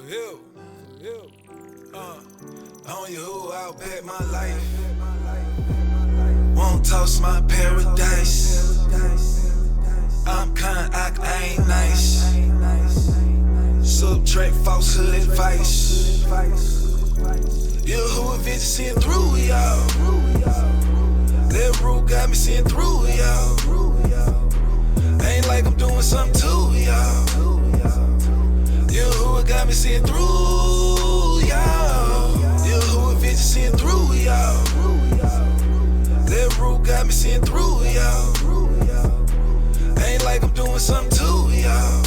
On you who I'll bet my life. Won't toss my paradise. I'm kind, I ain't nice. Subtract falsehood advice. You who eventually seeing through y'all. That rule got me seeing through y'all. Ain't like I'm doing something to y'all. You who got me seeing through y'all. You who eventually seeing through y'all. That rule got me seeing through y'all. Ain't like I'm doing something to y'all.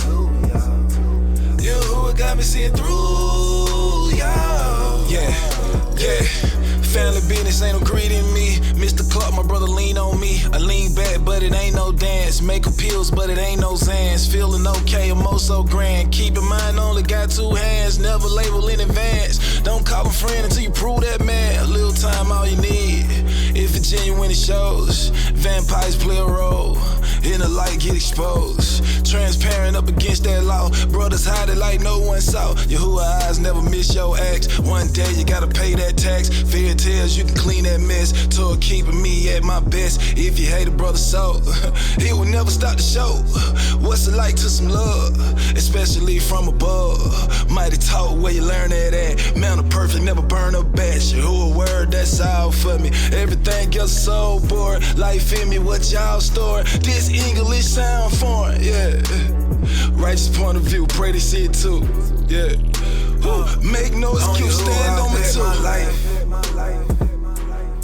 You who got me seeing through y'all. Yeah. Family business ain't no greed in me. Mr. Clark, my brother lean on me. I lean back, but it ain't no dance. Make appeals, but it ain't no Zans. Feeling okay, I'm oh so grand. Keep in mind, only got two hands. Never label in advance. Don't call him friend until you prove that man. A little time, all you need. If it's genuine, it shows. Vampires play a role. In the light, get exposed. Transparent up against that law. Brothers hide it like no one saw. Yahuwah eyes never miss your acts. One day you gotta pay that tax. Fairy tales, you can clean that mess. Toward keeping me at my best. If you hate a brother so, he will never stop the show. What's it like to some love? Especially from above. Mighty talk where you learn that at. Man of perfect, never burn a batch. Who a word, that's all for me. Everything else is so bored. Life in me, what y'all store. This English sound foreign, yeah. Righteous point of view, pray they see it too, yeah. Make no excuse, stand on me too.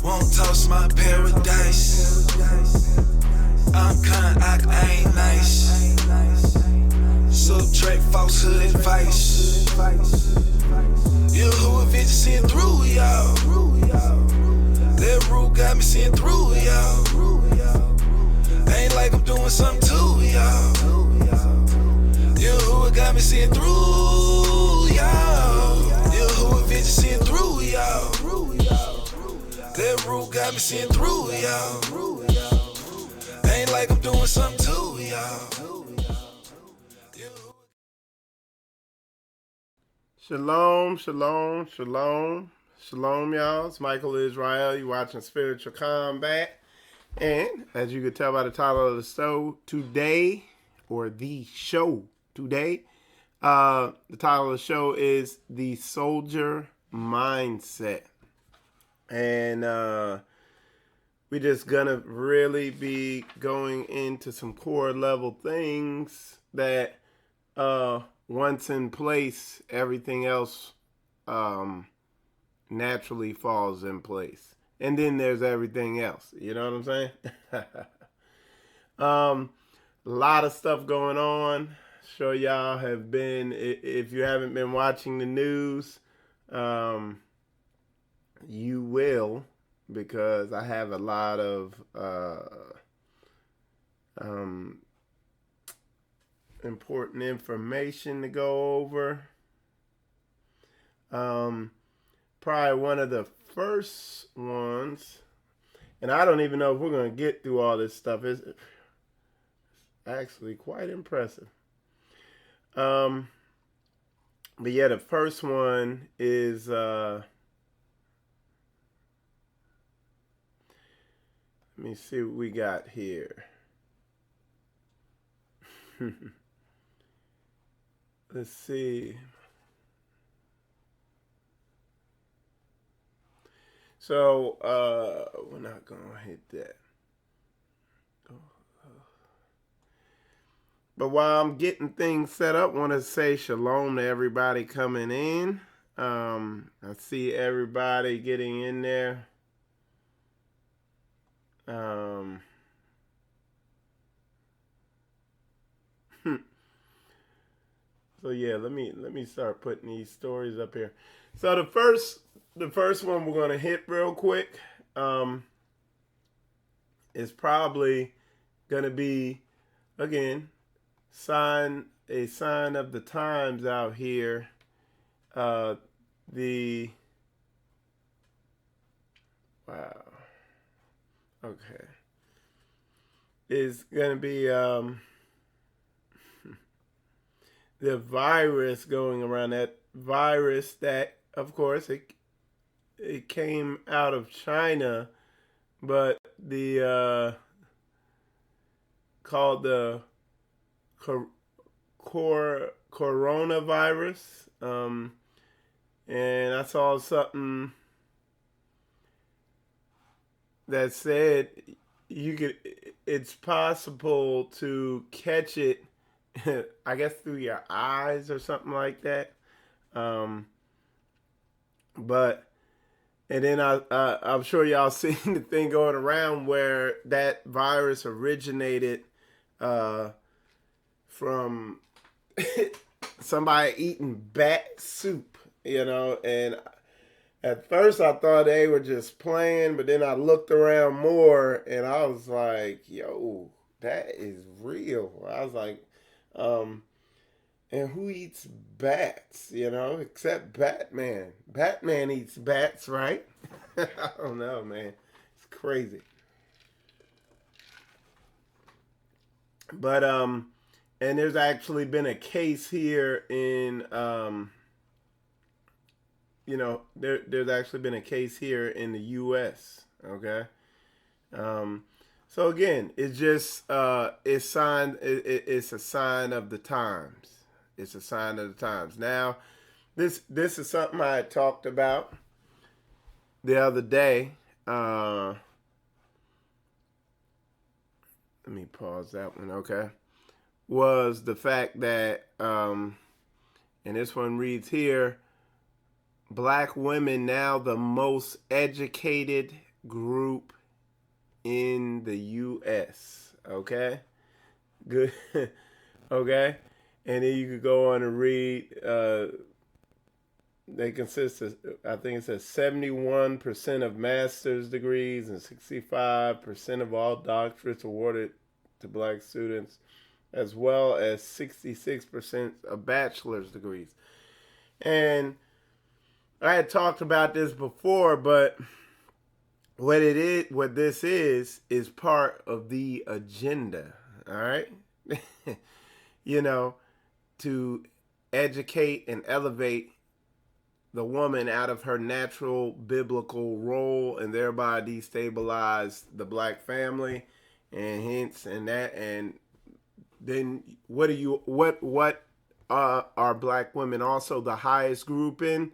Won't toss my paradise. I'm kind, I ain't nice. Subtract falsehood advice. You who eventually seeing through y'all. That rule got me seeing through y'all. Ain't like I'm doing something to y'all. You who got me seeing through y'all. You who eventually seeing through y'all. That rule got me seeing through y'all. Ain't like I'm doing something to y'all. Shalom, shalom, shalom, shalom, y'all. It's Michael Israel. You're watching Spiritual Combat. And as you can tell by the title of the show today, or the show today, the title of the show is The Soldier Mindset. And we're just gonna really be going into some core level things that once in place, everything else naturally falls in place. And then there's everything else. You know what I'm saying? A lot of stuff going on. Sure y'all have been, if you haven't been watching the news, you will, because I have a lot of important information to go over. Probably one of the first ones, and I don't even know if we're going to get through all this stuff. It's actually quite impressive. But yeah, the first one is let me see what we got here. Let's see. So, we're not going to hit that. But while I'm getting things set up, I want to say shalom to everybody coming in. I see everybody getting in there. So yeah, let me start putting these stories up here. So the first one we're gonna hit real quick is probably gonna be, again, a sign of the times out here. Wow. Okay. Is gonna be the virus going around, that virus that, of course, it came out of China, but the called the coronavirus. And I saw something that said it's possible to catch it, I guess through your eyes or something like that. But and then I'm sure y'all seen the thing going around where that virus originated from somebody eating bat soup, and at first I thought they were just playing, but then I looked around more and I was like, yo, that is real. I was like, and who eats bats, except Batman. Batman eats bats, right? I don't know, man. It's crazy. But, and there's actually been a case here in, there's actually been a case here in the U.S., okay? So again, it's just, it's a sign of the times. It's a sign of the times. Now, this is something I had talked about the other day. Let me pause that one, okay? Was the fact that, and this one reads here, Black women now the most educated group in the U.S., okay? Good, okay? And then you could go on and read, they consist of, I think it says 71% of master's degrees and 65% of all doctorates awarded to black students, as well as 66% of bachelor's degrees. And I had talked about this before, but what this is part of the agenda, all right? To educate and elevate the woman out of her natural biblical role and thereby destabilize the black family, and hence and that. And then what are black women also the highest group in?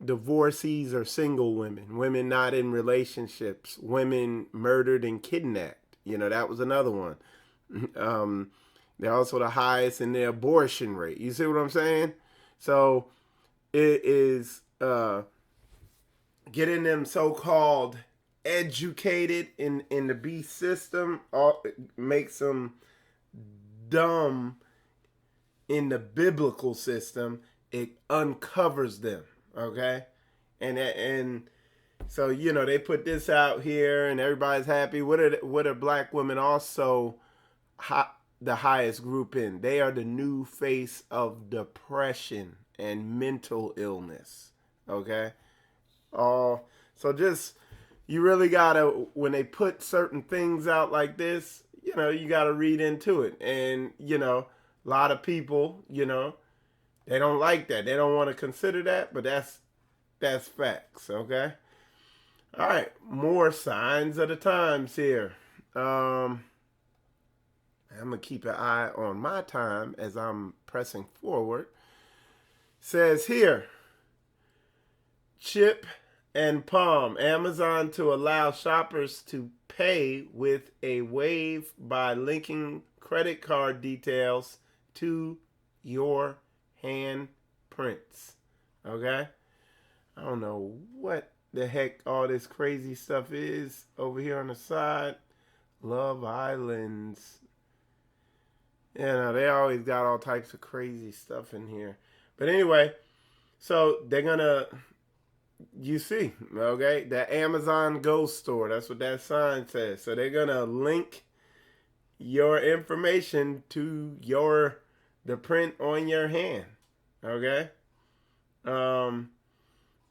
Divorcees or single women not in relationships, women murdered and kidnapped. That was another one. They're also the highest in the abortion rate. You see what I'm saying? So it is getting them so-called educated in the beast system makes them dumb in the biblical system. It uncovers them, okay? And so they put this out here and everybody's happy. What are black women also the highest group in? They are the new face of depression and mental illness, okay? So just, you really gotta, when they put certain things out like this, you gotta read into it. And, a lot of people, they don't like that. They don't want to consider that, but that's facts, okay? All right, more signs of the times here. I'm going to keep an eye on my time as I'm pressing forward. Says here, Chip and Palm, Amazon to allow shoppers to pay with a wave by linking credit card details to your handprints. Okay? I don't know what the heck all this crazy stuff is over here on the side. Love Islands. They always got all types of crazy stuff in here. But anyway, so they're gonna, you see, okay, the Amazon Ghost Store. That's what that sign says. So they're gonna link your information to the print on your hand. Okay.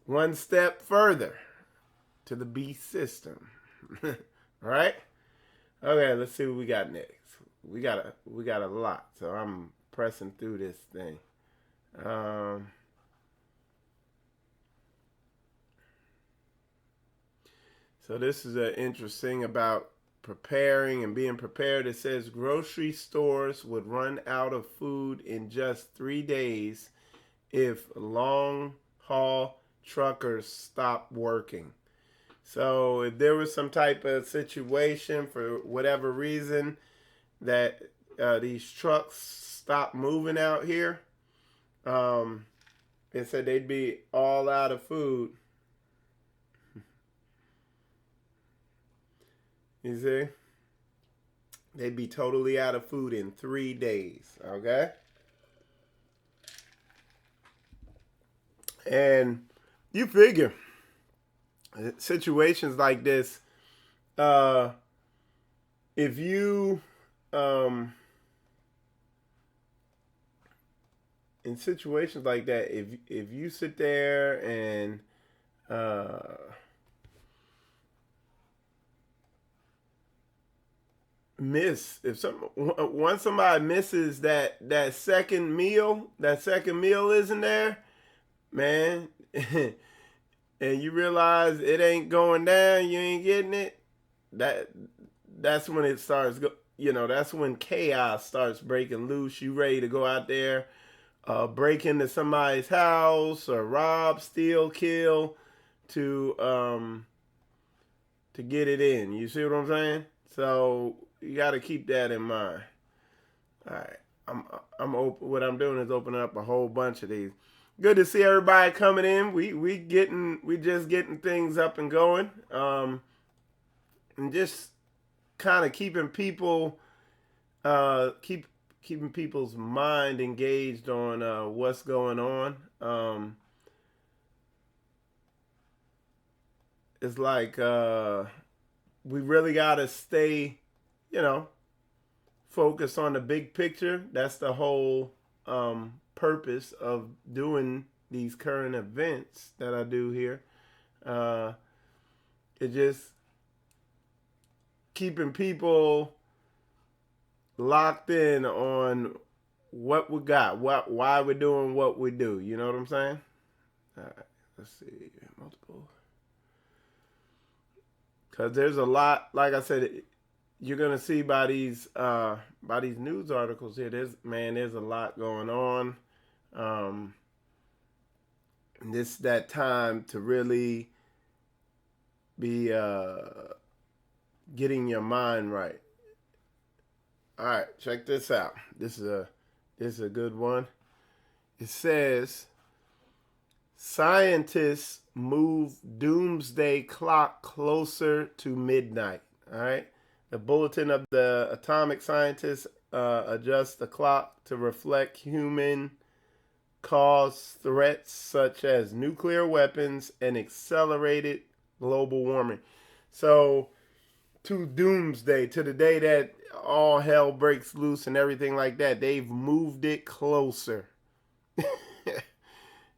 One step further to the beast system. All right. Okay, let's see what we got next. We got a lot, so I'm pressing through this thing. So this is an interesting about preparing and being prepared. It says grocery stores would run out of food in just 3 days if long haul truckers stopped working. So if there was some type of situation for whatever reason that these trucks stopped moving out here, it said they'd be all out of food. You see? They'd be totally out of food in 3 days. Okay? And you figure situations like this, if you in situations like that, if you sit there and once somebody misses that second meal isn't there, man, and you realize it ain't going down, you ain't getting it, that's when it starts that's when chaos starts breaking loose. You ready to go out there, break into somebody's house or rob, steal, kill to get it in. You see what I'm saying? So you got to keep that in mind. All right, I'm open. What I'm doing is opening up a whole bunch of these. Good to see everybody coming in. We just getting things up and going, and just kind of keeping people keeping people's mind engaged on what's going on. It's like we really got to stay, focused on the big picture. That's the whole purpose of doing these current events that I do here. It just keeping people locked in on what we got, why we're doing what we do. You know what I'm saying? All right, let's see, multiple. Because there's a lot, like I said, you're gonna see by these news articles here. There's a lot going on. And this is that time to really be getting your mind right. All right, check this out. This is a good one. It says scientists move doomsday clock closer to midnight. All right. The bulletin of the atomic scientists adjusts the clock to reflect human-caused threats such as nuclear weapons and accelerated global warming. So, to doomsday, to the day that all hell breaks loose and everything like that, they've moved it closer.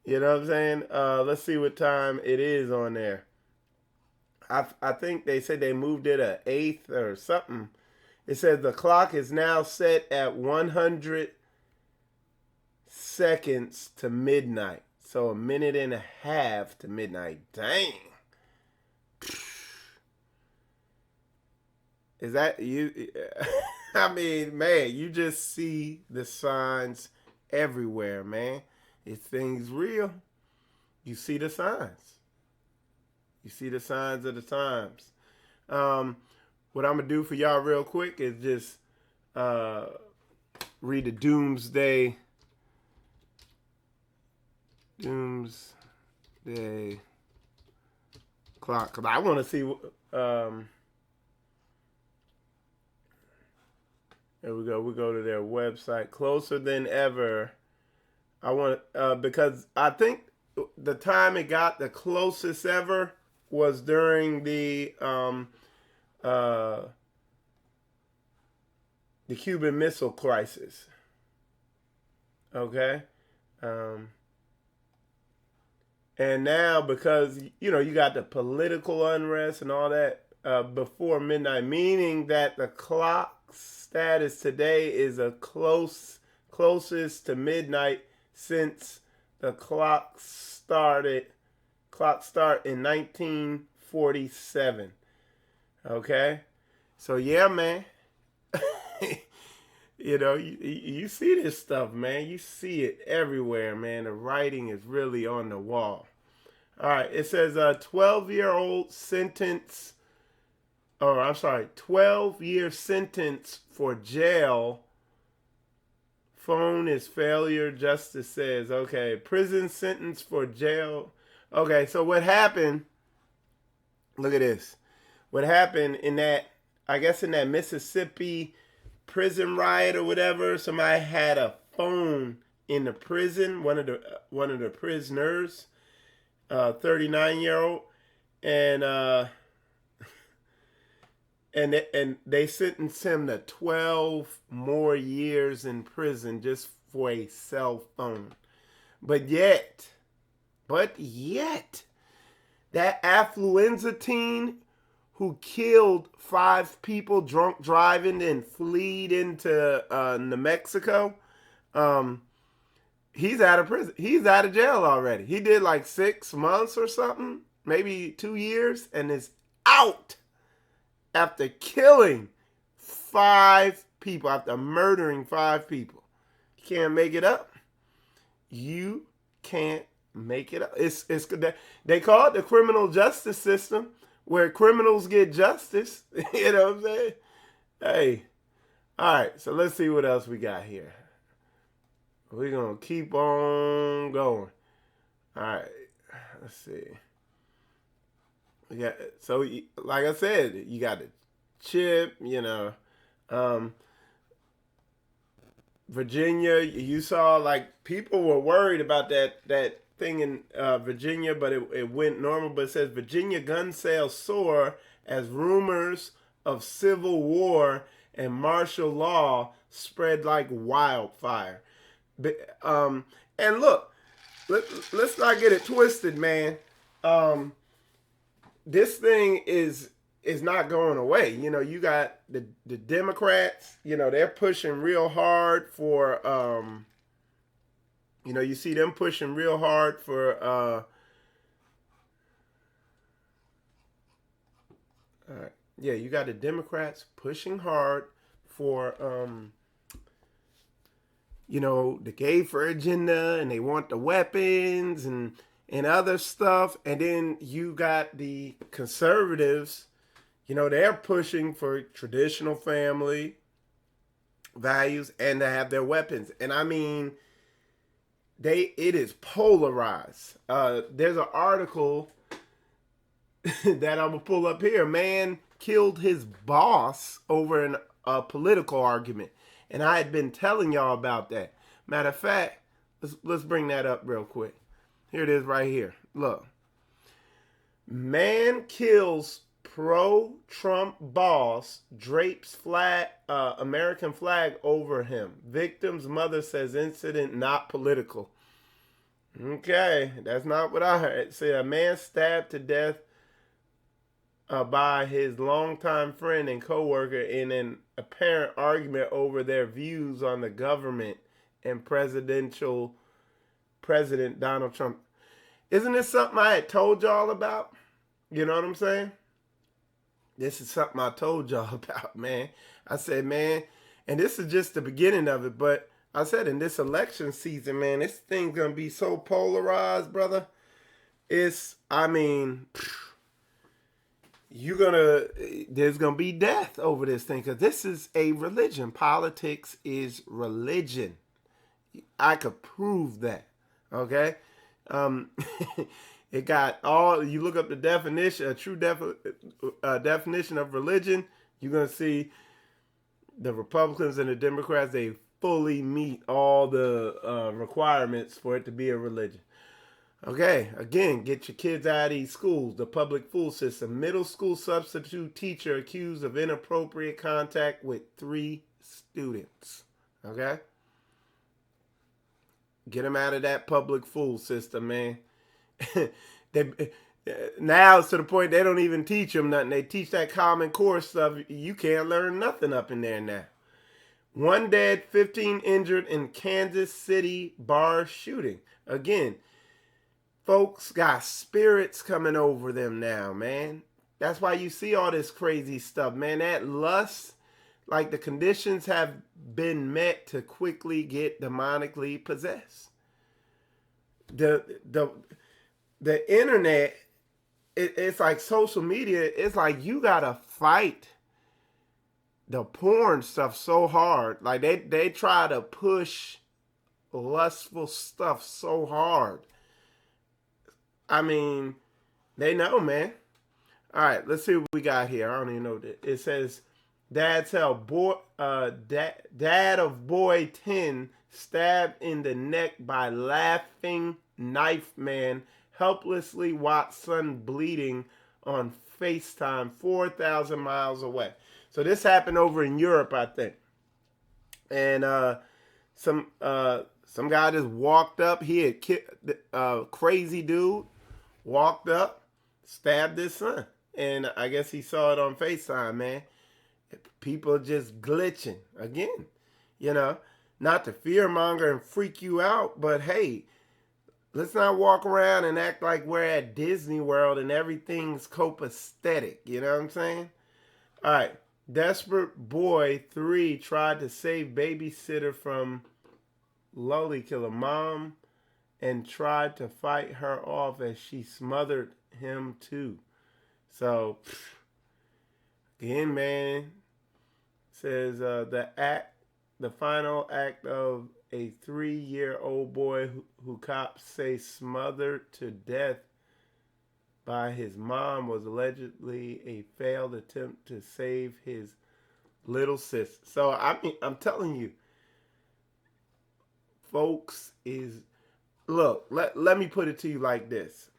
You know what I'm saying? Let's see what time it is on there. I think they said they moved it an eighth or something. It says the clock is now set at 100 seconds to midnight. So a minute and a half to midnight. Dang. Is that you? I mean, man, you just see the signs everywhere, man. If things real, you see the signs. You see the signs of the times. What I'm going to do for y'all real quick is just read the doomsday clock. Because I want to see... there we go. We go to their website. Closer than ever. I want because I think the time it got the closest ever was during the Cuban Missile Crisis. Okay, and now because you got the political unrest and all that before midnight, meaning that the clock status today is a closest to midnight since the clock start in 1947. Okay? So yeah, man. You see this stuff, man. You see it everywhere, man. The writing is really on the wall. All right, it says a 12-year-old sentence, 12-year sentence for jail. Phone is failure, justice says. Okay, prison sentence for jail. Okay, so what happened, look at this. What happened in that Mississippi prison riot or whatever, somebody had a phone in the prison, one of the prisoners, 39-year-old, and they sentenced him to 12 more years in prison just for a cell phone. But yet, that affluenza teen who killed 5 people drunk driving and fled into New Mexico, he's out of prison. He's out of jail already. He did like 6 months or something, maybe 2 years, and is out after killing 5 people, after murdering 5 people. You can't make it up. You can't make it up. They call it the criminal justice system, where criminals get justice. You know what I'm saying? Hey. All right, so let's see what else we got here. We're going to keep on going. All right, let's see. So, like I said, you got the chip, Virginia, you saw like people were worried about that thing in Virginia, but it went normal. But it says Virginia gun sales soar as rumors of civil war and martial law spread like wildfire. And look, let's not get it twisted, man. This thing is not going away. You got the Democrats, they're pushing real hard for, you see them pushing real hard for, all right. Yeah, you got the Democrats pushing hard for, the gay-for agenda, and they want the weapons and other stuff. And then you got the conservatives, they're pushing for traditional family values and to have their weapons. And I mean, it is polarized. There's an article that I'm gonna pull up here. Man killed his boss over a political argument, and I had been telling y'all about that. Matter of fact, let's bring that up real quick. Here it is right here. Look, man kills pro-Trump boss, drapes American flag over him. Victim's mother says incident not political. Okay, that's not what I heard. It said a man stabbed to death by his longtime friend and co-worker in an apparent argument over their views on the government and President Donald Trump. Isn't this something I had told y'all about? You know what I'm saying? This is something I told y'all about, man. I said, man, and this is just the beginning of it, but I said in this election season, man, this thing's going to be so polarized, brother. There's going to be death over this thing, because this is a religion. Politics is religion. I could prove that, okay? It got you look up the definition, a true definition of religion, you're going to see the Republicans and the Democrats, they fully meet all the requirements for it to be a religion. Okay, again, get your kids out of these schools, the public school system. Middle school substitute teacher accused of inappropriate contact with 3 students. Okay? Get them out of that public school system, man. Now it's to the point they don't even teach them nothing. They teach that Common Core stuff. You can't learn nothing up in there now. 1 dead, 15 injured in Kansas City bar shooting. Again, folks got spirits coming over them now, man. That's why you see all this crazy stuff, man. That lust, like the conditions have been met to quickly get demonically possessed. The internet, it's like social media. It's like you gotta fight the porn stuff so hard. Like they try to push lustful stuff so hard. I mean, they know, man. All right, let's see what we got here. I don't even know that. It says, dad of boy 10 stabbed in the neck by laughing knife man, helplessly watched son bleeding on FaceTime 4,000 miles away. So this happened over in Europe, I think. And some guy just walked up. He had crazy dude walked up, stabbed his son. And I guess he saw it on FaceTime, man. People just glitching. Again, not to fearmonger and freak you out, but hey, let's not walk around and act like we're at Disney World and everything's copacetic. You know what I'm saying? All right. Desperate boy 3 tried to save babysitter from lolly killer mom and tried to fight her off as she smothered him too. So, again, man, says the final act of a 3-year-old boy who cops say smothered to death by his mom was allegedly a failed attempt to save his little sis. So, I mean, I'm telling you, folks, look, let me put it to you like this,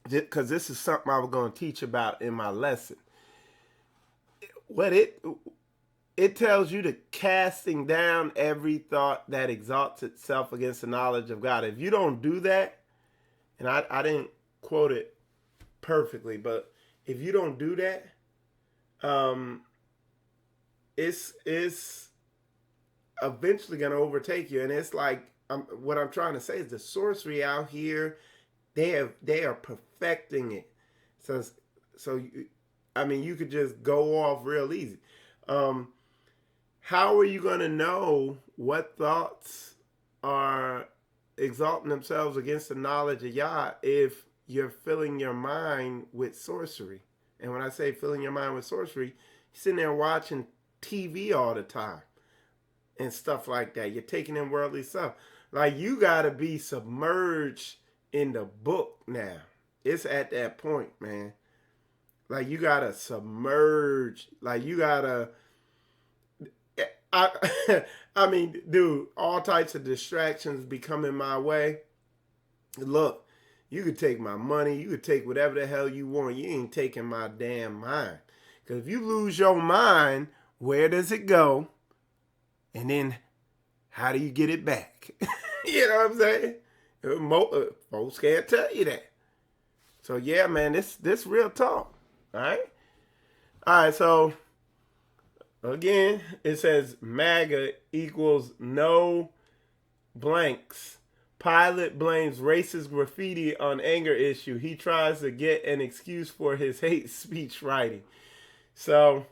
because this is something I was going to teach about in my lesson. What it tells you to casting down every thought that exalts itself against the knowledge of God. If you don't do that, and I didn't quote it perfectly, but if you don't do that, it's eventually going to overtake you. And it's like, what I'm trying to say is the sorcery out here, they are perfecting it. So I mean, you could just go off real easy. How are you going to know what thoughts are exalting themselves against the knowledge of Yah if you're filling your mind with sorcery? And when I say filling your mind with sorcery, you're sitting there watching TV all the time and stuff like that. You're taking in worldly stuff. Like, you got to be submerged in the book now. It's at that point, man. Like, you got to submerge. Like, you got to... I mean, dude, all types of distractions be coming my way. Look, you could take my money. You could take whatever the hell you want. You ain't taking my damn mind. Because if you lose your mind, where does it go? And then how do you get it back? You know what I'm saying? Folks can't tell you that. So, yeah, man, this real talk. All right? All right, so... Again, it says MAGA equals no blanks. Pilot blames racist graffiti on anger issue. He tries to get an excuse for his hate speech writing. So,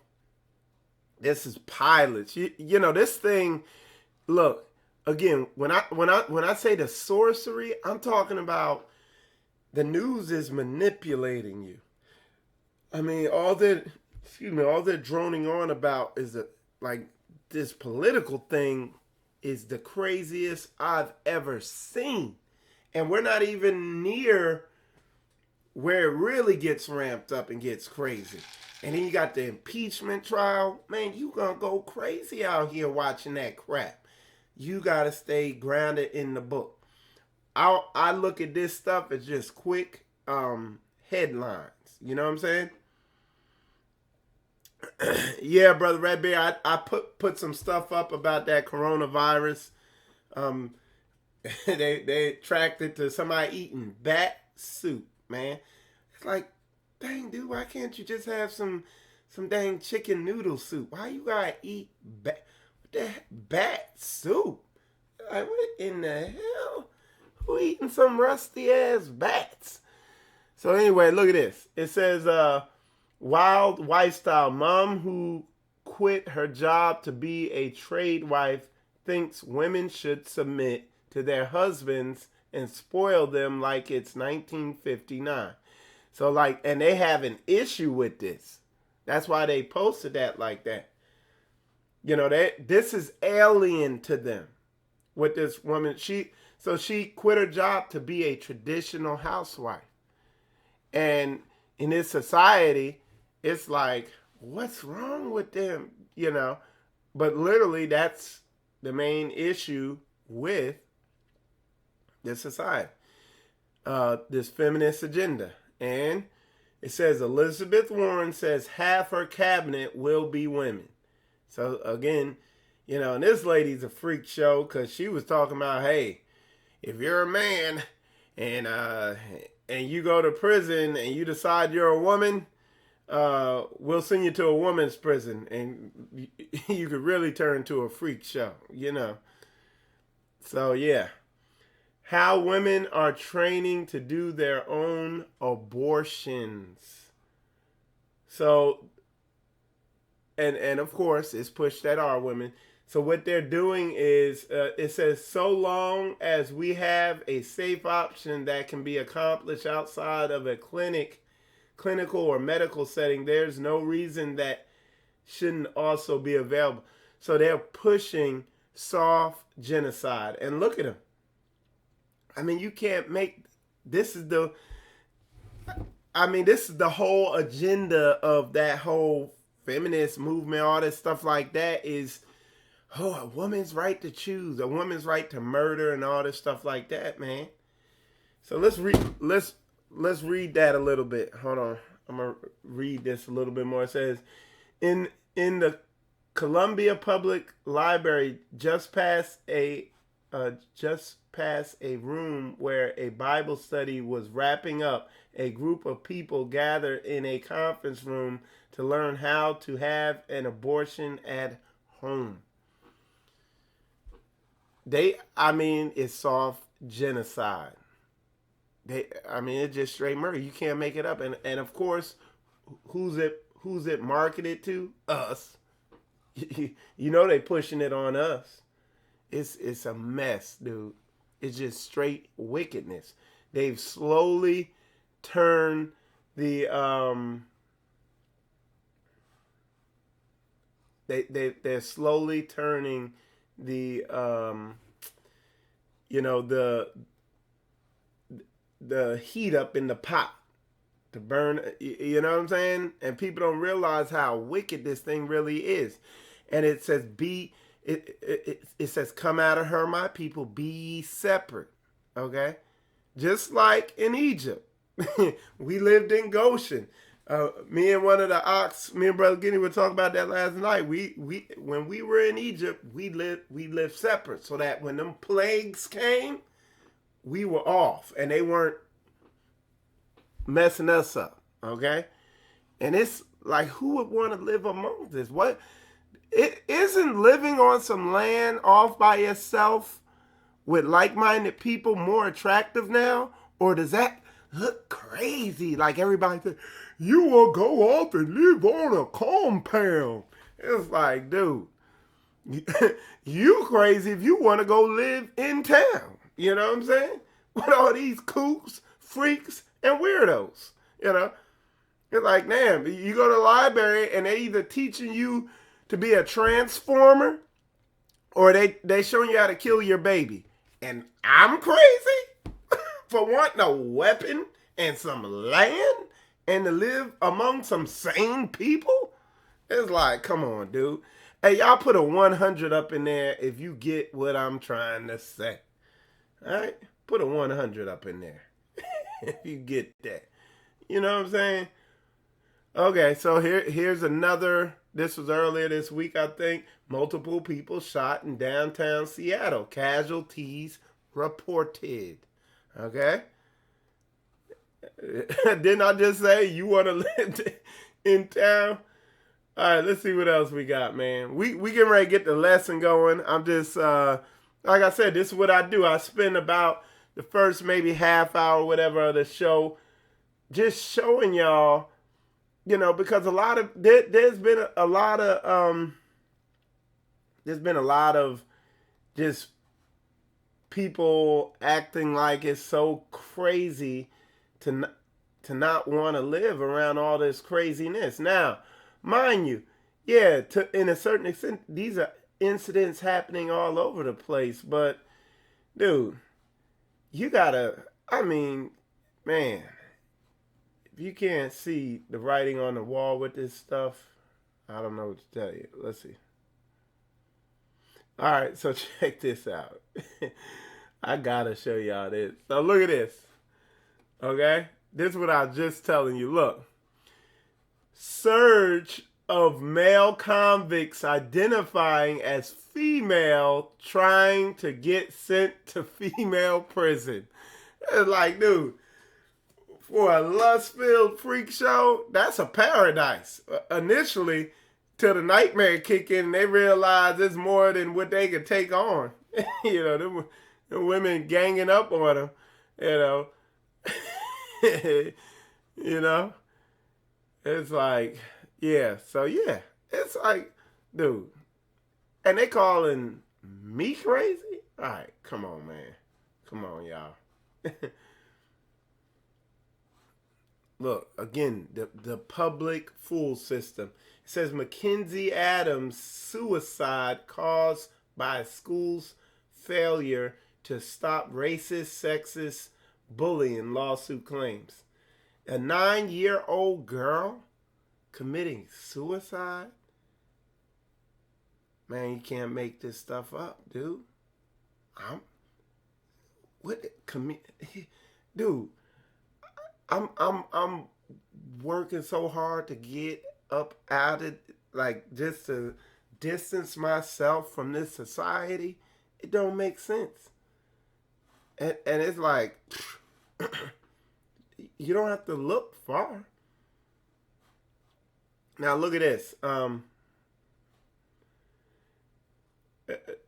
this is pilots. You know, this thing, look, again, when I say the sorcery, I'm talking about the news is manipulating you. I mean, all they're droning on about is this political thing is the craziest I've ever seen. And we're not even near where it really gets ramped up and gets crazy. And then you got the impeachment trial. Man, you gonna go crazy out here watching that crap. You gotta stay grounded in the book. I look at this stuff as just quick headlines. You know what I'm saying? Yeah, Brother Red Bear, I put some stuff up about that coronavirus. They tracked it to somebody eating bat soup, man. It's like, dang, dude, why can't you just have some dang chicken noodle soup? Why you gotta eat bat? That bat soup. Like, what in the hell? Who eating some rusty ass bats? So anyway, look at this. It says, wild wife style mom who quit her job to be a trade wife thinks women should submit to their husbands and spoil them like it's 1959. So like, and they have an issue with this. That's why they posted that like that. You know, this is alien to them. With this woman, she quit her job to be a traditional housewife. And in this society, it's like, what's wrong with them? You know, but literally that's the main issue with this society, this feminist agenda. And it says Elizabeth Warren says half her cabinet will be women. So again, you know, and this lady's a freak show because she was talking about, hey, if you're a man and you go to prison and you decide you're a woman, we'll send you to a woman's prison, and you could really turn to a freak show, you know. So yeah, how women are training to do their own abortions. So, and of course, it's pushed at our women. So what they're doing is, it says, so long as we have a safe option that can be accomplished outside of a clinical or medical setting, there's no reason that shouldn't also be available. So they're pushing soft genocide. And look at them. I mean, you can't make, this is the whole agenda of that whole feminist movement, all this stuff like that is, a woman's right to choose, a woman's right to murder and all this stuff like that, man. So let's read that a little bit. Hold on. I'm going to read this a little bit more. It says, in the Columbia Public Library, just past a room where a Bible study was wrapping up, a group of people gathered in a conference room to learn how to have an abortion at home. It's soft genocide. It's just straight murder. You can't make it up. And of course, who's it marketed to? Us. You know they pushing it on us. It's a mess, dude. It's just straight wickedness. They've slowly turned the they're slowly turning the the heat up in the pot to burn, you know what I'm saying? And people don't realize how wicked this thing really is. And it says it says, come out of her, my people, be separate. Okay? Just like in Egypt. We lived in Goshen. Me and Brother Guinea were talking about that last night. When we were in Egypt, we lived separate, so that when them plagues came, we were off, and they weren't messing us up. Okay, and it's like, who would want to live among this? What? It isn't living on some land off by yourself with like-minded people more attractive now, or does that look crazy? Like everybody said, you will go off and live on a compound. It's like, dude, you crazy if you want to go live in town. You know what I'm saying? With all these kooks, freaks, and weirdos. You know? It's like, damn, you go to the library and they either teaching you to be a transformer or they showing you how to kill your baby. And I'm crazy for wanting a weapon and some land and to live among some sane people? It's like, come on, dude. Hey, y'all put a 100 up in there if you get what I'm trying to say. All right? Put a 100 up in there if you get that. You know what I'm saying? Okay, so here's another. This was earlier this week, I think. Multiple people shot in downtown Seattle. Casualties reported. Okay? Didn't I just say you want to live in town? All right, let's see what else we got, man. We getting ready to get the lesson going. I'm just like I said, this is what I do. I spend about the first maybe half hour, whatever, of the show, just showing y'all, because there's been a lot of just people acting like it's so crazy to not want to live around all this craziness. Now, mind you, yeah, in a certain extent, these are incidents happening all over the place. But, dude, you gotta, man, if you can't see the writing on the wall with this stuff, I don't know what to tell you. Let's see. All right, so check this out. I gotta show y'all this. So look at this. Okay? This is what I was just telling you. Look. Surge of male convicts identifying as female trying to get sent to female prison. It's like, dude, for a lust-filled freak show, that's a paradise. Initially, till the nightmare kick in, they realize it's more than what they could take on. The women ganging up on them, It's like, yeah. So, yeah. It's like, dude. And they calling me crazy? All right. Come on, man. Come on, y'all. Look, again, the public fool system. It says Mackenzie Adams' suicide caused by school's failure to stop racist, sexist bullying, lawsuit claims. A 9-year-old girl committing suicide? Man, you can't make this stuff up, dude. Dude, I'm working so hard to get up out of, like, just to distance myself from this society. It don't make sense. And it's like, you don't have to look far. Now look at this.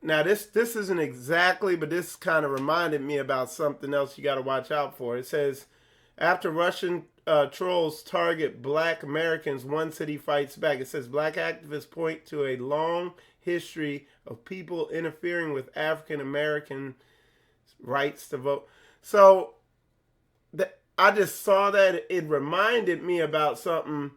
Now this isn't exactly, but this kind of reminded me about something else you got to watch out for. It says, after Russian trolls target black Americans, one city fights back. It says black activists point to a long history of people interfering with African American rights to vote. So I just saw that. It reminded me about something.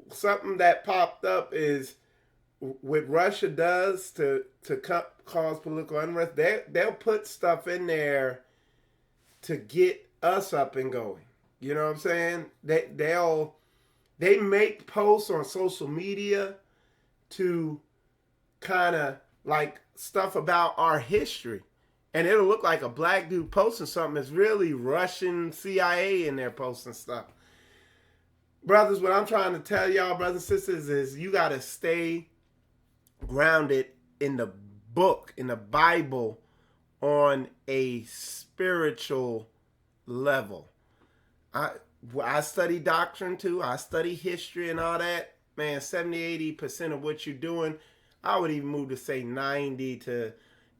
Something that popped up is what Russia does to cause political unrest. They'll put stuff in there to get us up and going. You know what I'm saying? They make posts on social media to kind of like stuff about our history. And it'll look like a black dude posting something. It's really Russian CIA in there posting stuff. Brothers, what I'm trying to tell y'all, brothers and sisters, is you got to stay grounded in the book, in the Bible, on a spiritual level. I study doctrine too. I study history and all that. Man, 70-80% of what you're doing, I would even move to say 90 to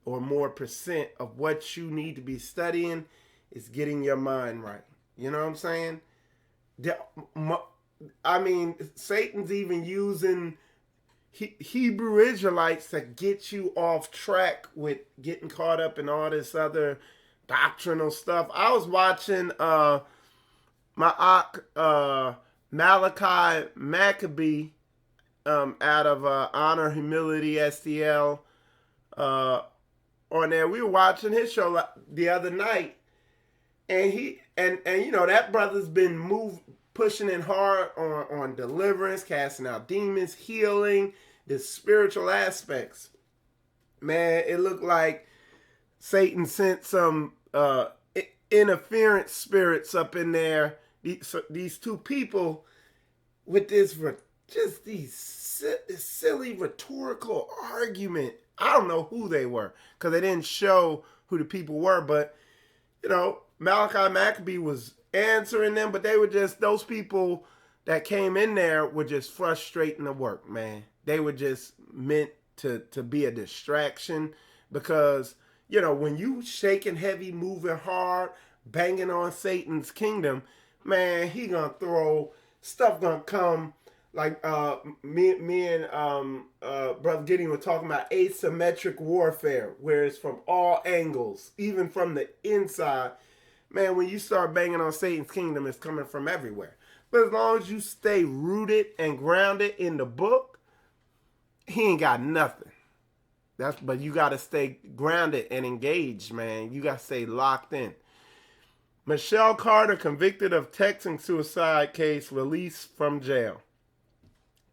or more percent of what you need to be studying is getting your mind right. You know what I'm saying? Satan's even using Hebrew Israelites to get you off track with getting caught up in all this other doctrinal stuff. I was watching Malachi Maccabee out of Honor, Humility, STL on there. We were watching his show the other night, and that brother's been pushing in hard on deliverance, casting out demons, healing, the spiritual aspects. Man, it looked like Satan sent some interference spirits up in there. These two people with this silly rhetorical argument. I don't know who they were because they didn't show who the people were, but you know, Malachi Maccabee was answering them, but they were just, those people that came in there were just frustrating the work, man. They were just meant to be a distraction because, you know, when you shaking heavy, moving hard, banging on Satan's kingdom, man, he gonna throw stuff gonna come like me and Brother Gideon were talking about asymmetric warfare, where it's from all angles, even from the inside. Man, when you start banging on Satan's kingdom, it's coming from everywhere. But as long as you stay rooted and grounded in the book, he ain't got nothing. But you got to stay grounded and engaged, man. You got to stay locked in. Michelle Carter, convicted of texting suicide case, released from jail.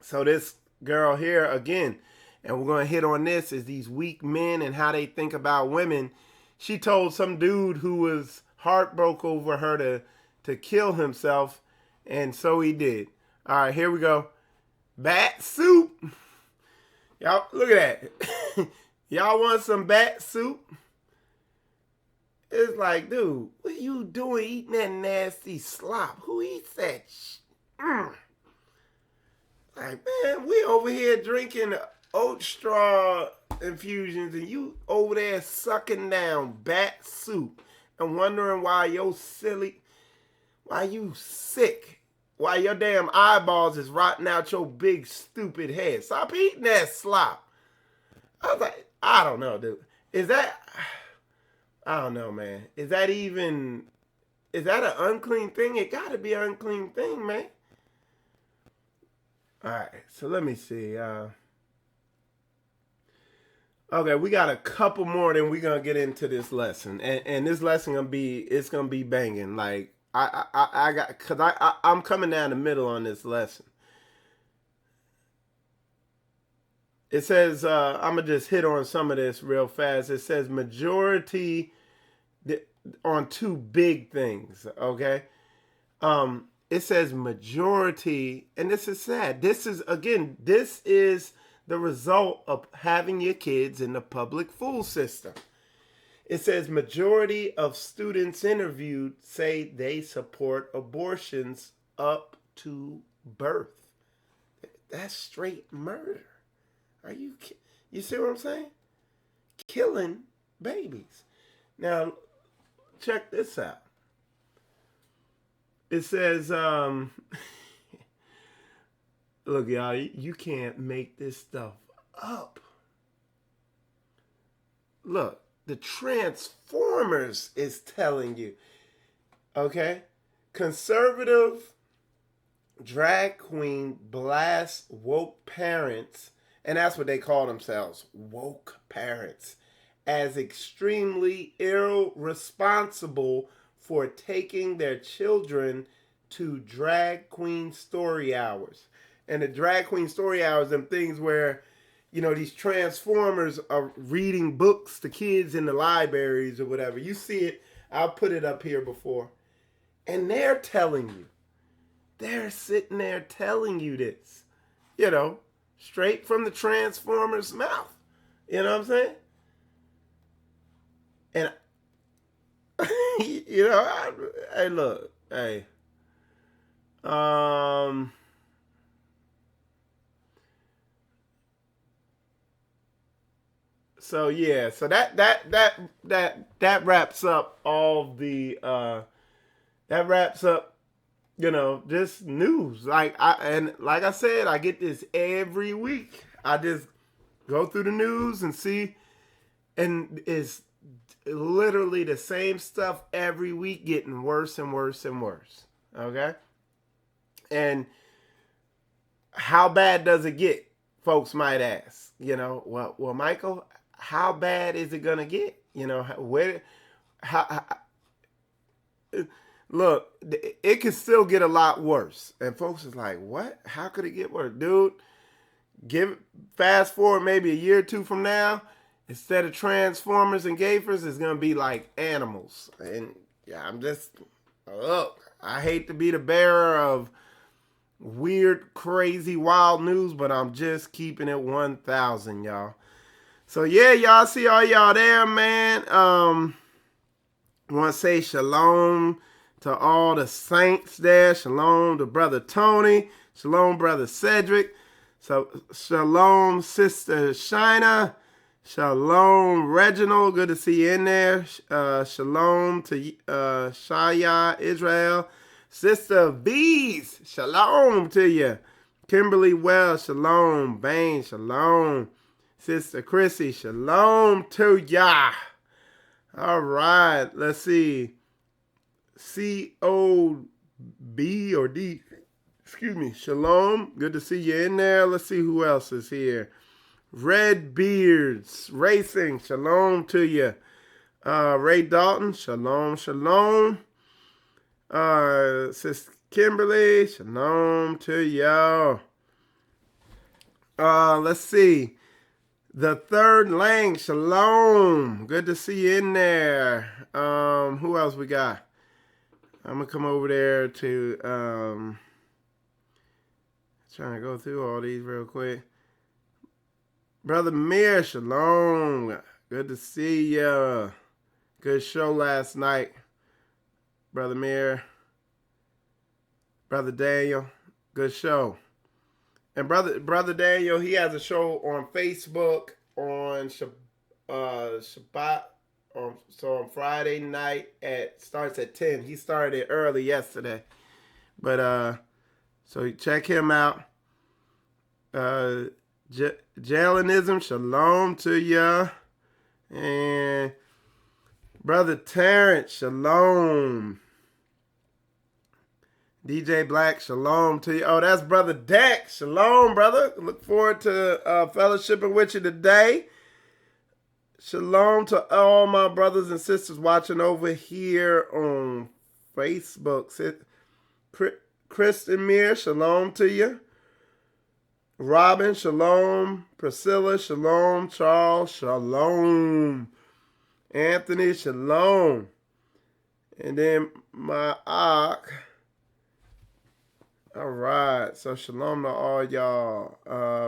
So this girl here, again, and we're going to hit on this, is these weak men and how they think about women. She told some dude who was heartbroken over her to kill himself, and so he did. All right, here we go. Bat soup. Y'all, look at that. Y'all want some bat soup? It's like, dude, what are you doing eating that nasty slop? Who eats that Like, man, we over here drinking oat straw infusions and you over there sucking down bat soup and wondering why you sick, why your damn eyeballs is rotting out your big stupid head. Stop eating that slop. I was like, I don't know, dude. I don't know, man. Is that an unclean thing? It gotta be an unclean thing, man. All right, so let me see. Okay, we got a couple more, then we're gonna get into this lesson, and this lesson gonna be banging. Like I'm coming down the middle on this lesson. It says I'm gonna just hit on some of this real fast. It says majority on two big things. Okay. It says majority, and this is sad. This is the result of having your kids in the public school system. It says majority of students interviewed say they support abortions up to birth. That's straight murder. You see what I'm saying? Killing babies. Now, check this out. It says, look, y'all, you can't make this stuff up. Look, the Transformers is telling you, okay? Conservative drag queen blasts woke parents, and that's what they call themselves, woke parents, as extremely irresponsible for taking their children to drag queen story hours. And the drag queen story hours, them things where, you know, these Transformers are reading books to kids in the libraries or whatever. You see it. I'll put it up here before. And they're telling you. They're sitting there telling you this. You know, straight from the Transformers' mouth. You know what I'm saying? And you know, hey, look, hey, so yeah, so that wraps up all the that wraps up, you know, just news. Like I said, I get this every week. I just go through the news and see, and it's literally the same stuff every week, getting worse and worse and worse. Okay? And how bad does it get? Folks might ask. You know, well, Michael, how bad is it gonna get? You know, look, it could still get a lot worse. And folks is like, what? How could it get worse? Dude, fast forward maybe a year or two from now, instead of Transformers and Gapers, it's going to be like animals. And yeah, I hate to be the bearer of weird, crazy, wild news, but I'm just keeping it 1,000, y'all. So yeah, y'all see all y'all there, man. I want to say shalom to all the saints there. Shalom to Brother Tony. Shalom, Brother Cedric. So, shalom, Sister Shina. Shalom, Reginald. Good to see you in there. Shalom to Shaya, Israel. Sister Bees. Shalom to you. Kimberly Wells. Shalom. Bain. Shalom. Sister Chrissy. Shalom to ya. All right. Let's see. C-O-B or D. Excuse me. Shalom. Good to see you in there. Let's see who else is here. Red Beards Racing. Shalom to you. Ray Dalton. Shalom. Shalom. Sister Kimberly. Shalom to y'all. Let's see. The Third Lang. Shalom. Good to see you in there. Who else we got? I'm going to come over there to, trying to go through all these real quick. Brother Mir, shalom. Good to see ya. Good show last night. Brother Mir. Brother Daniel, good show. And Brother Daniel, he has a show on Facebook on Shabbat. So on Friday night starts at 10. He started early yesterday. But so check him out. Jailenism, shalom to ya. And Brother Terrence, shalom. DJ Black, shalom to you. Oh, that's Brother Deck. Shalom, brother. Look forward to fellowshipping with you today. Shalom to all my brothers and sisters watching over here on Facebook. Kristen Mir, shalom to you. Robin, shalom. Priscilla, shalom. Charles, shalom. Anthony, shalom. And then my Ak. All right. So shalom to all y'all.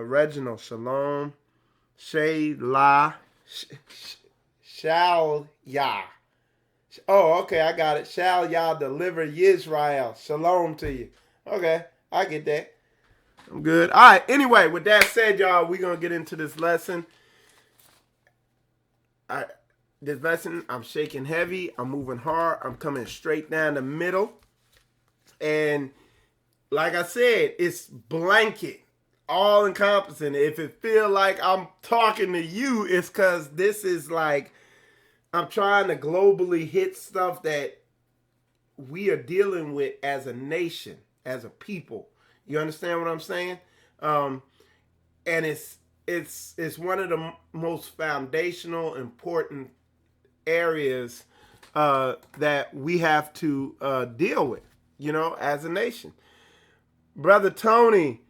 Reginald, shalom. Shayla. Shall Yah. Oh, okay, I got it. Shall Yah deliver Israel. Shalom to you. Okay, I get that. I'm good. All right, anyway, with that said, y'all, we're going to get into this lesson. This lesson, I'm shaking heavy. I'm moving hard. I'm coming straight down the middle. And like I said, it's blanket. All encompassing. If it feel like I'm talking to you, it's because this is like I'm trying to globally hit stuff that we are dealing with as a nation, as a people. You understand what I'm saying? And it's one of the most foundational, important areas that we have to deal with, you know, as a nation. Brother Tony.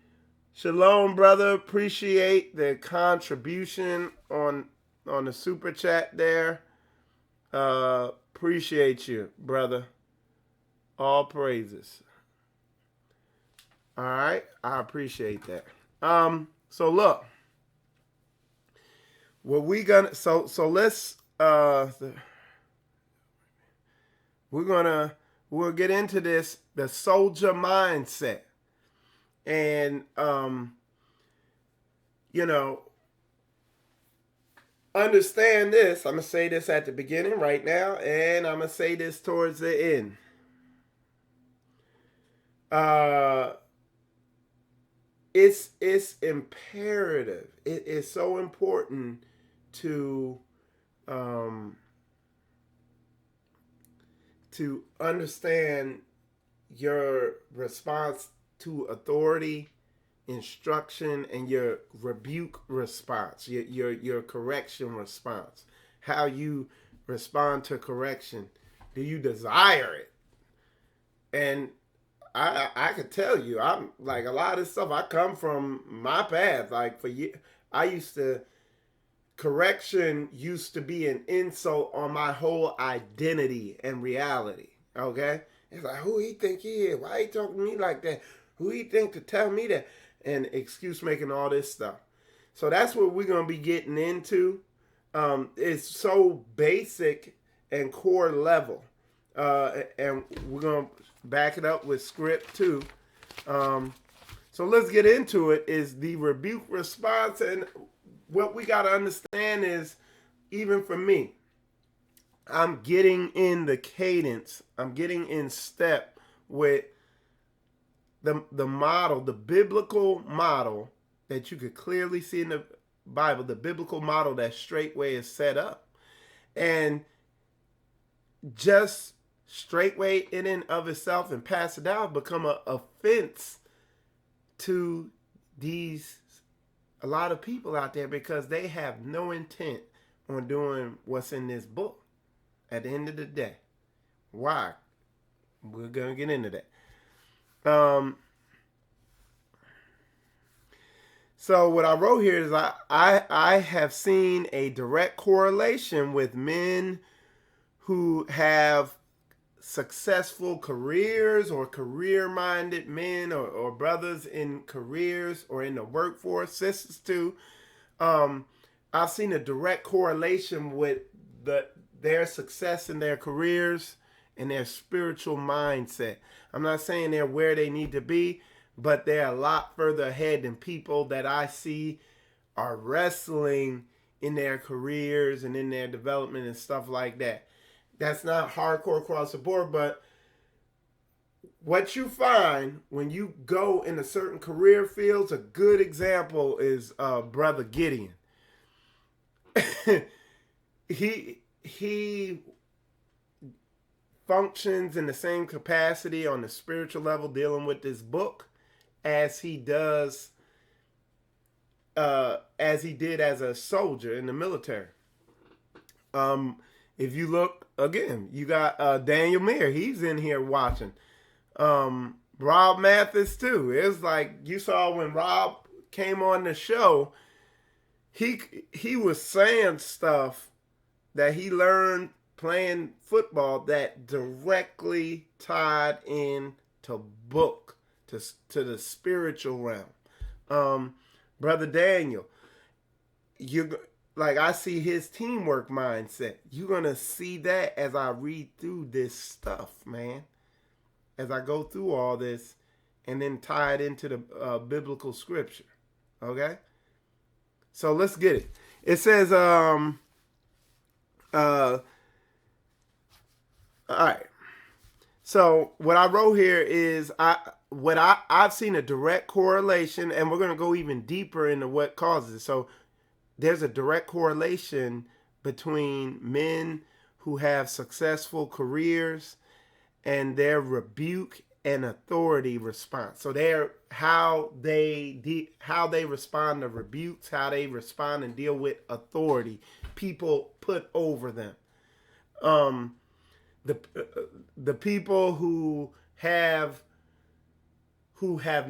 Shalom, brother. Appreciate the contribution on the super chat there. Appreciate you, brother. All praises. All right, I appreciate that. So look, what we gonna so let's we'll get into this, the soldier mindset. And, you know, understand this. I'm going to say this at the beginning right now, and I'm going to say this towards the end. It's imperative. It is so important to understand your response to authority, instruction, and your rebuke response, your correction response. How you respond to correction. Do you desire it? And I could tell you, I'm like a lot of this stuff. I come from my path. Like correction used to be an insult on my whole identity and reality. Okay, it's like, who he think he is? Why he talking to me like that? Who he think to tell me that? And excuse making, all this stuff. So that's what we're gonna be getting into. It's so basic and core level. And we're going to back it up with script too. So let's get into it. Is the rebuke response. And what we got to understand is, even for me, I'm getting in the cadence. I'm getting in step with the model, the biblical model that you could clearly see in the Bible, the biblical model that Straitway is set up. And just Straitway in and of itself and pass it out become an offense to a lot of people out there, because they have no intent on doing what's in this book at the end of the day. Why? We're going to get into that. So what I wrote here is I have seen a direct correlation with men who have successful careers, or career-minded men, or brothers in careers or in the workforce, sisters too. I've seen a direct correlation with their success in their careers and their spiritual mindset. I'm not saying they're where they need to be, but they're a lot further ahead than people that I see are wrestling in their careers and in their development and stuff like that. That's not hardcore across the board, but what you find when you go in a certain career fields, a good example is Brother Gideon. He functions in the same capacity on the spiritual level dealing with this book as he does, as he did as a soldier in the military. If you look again, you got Daniel Meir. He's in here watching. Rob Mathis too. It's like you saw when Rob came on the show. He was saying stuff that he learned playing football that directly tied in to book, to the spiritual realm. Brother Daniel, I see his teamwork mindset. You're going to see that as I read through this stuff, man. As I go through all this and then tie it into the biblical scripture. Okay? So let's get it. It says, all right. So what I wrote here is I've seen a direct correlation, and we're going to go even deeper into what causes it. So there's a direct correlation between men who have successful careers and their rebuke and authority response. So how they respond to rebukes, how they respond and deal with authority, people put over them. The people who have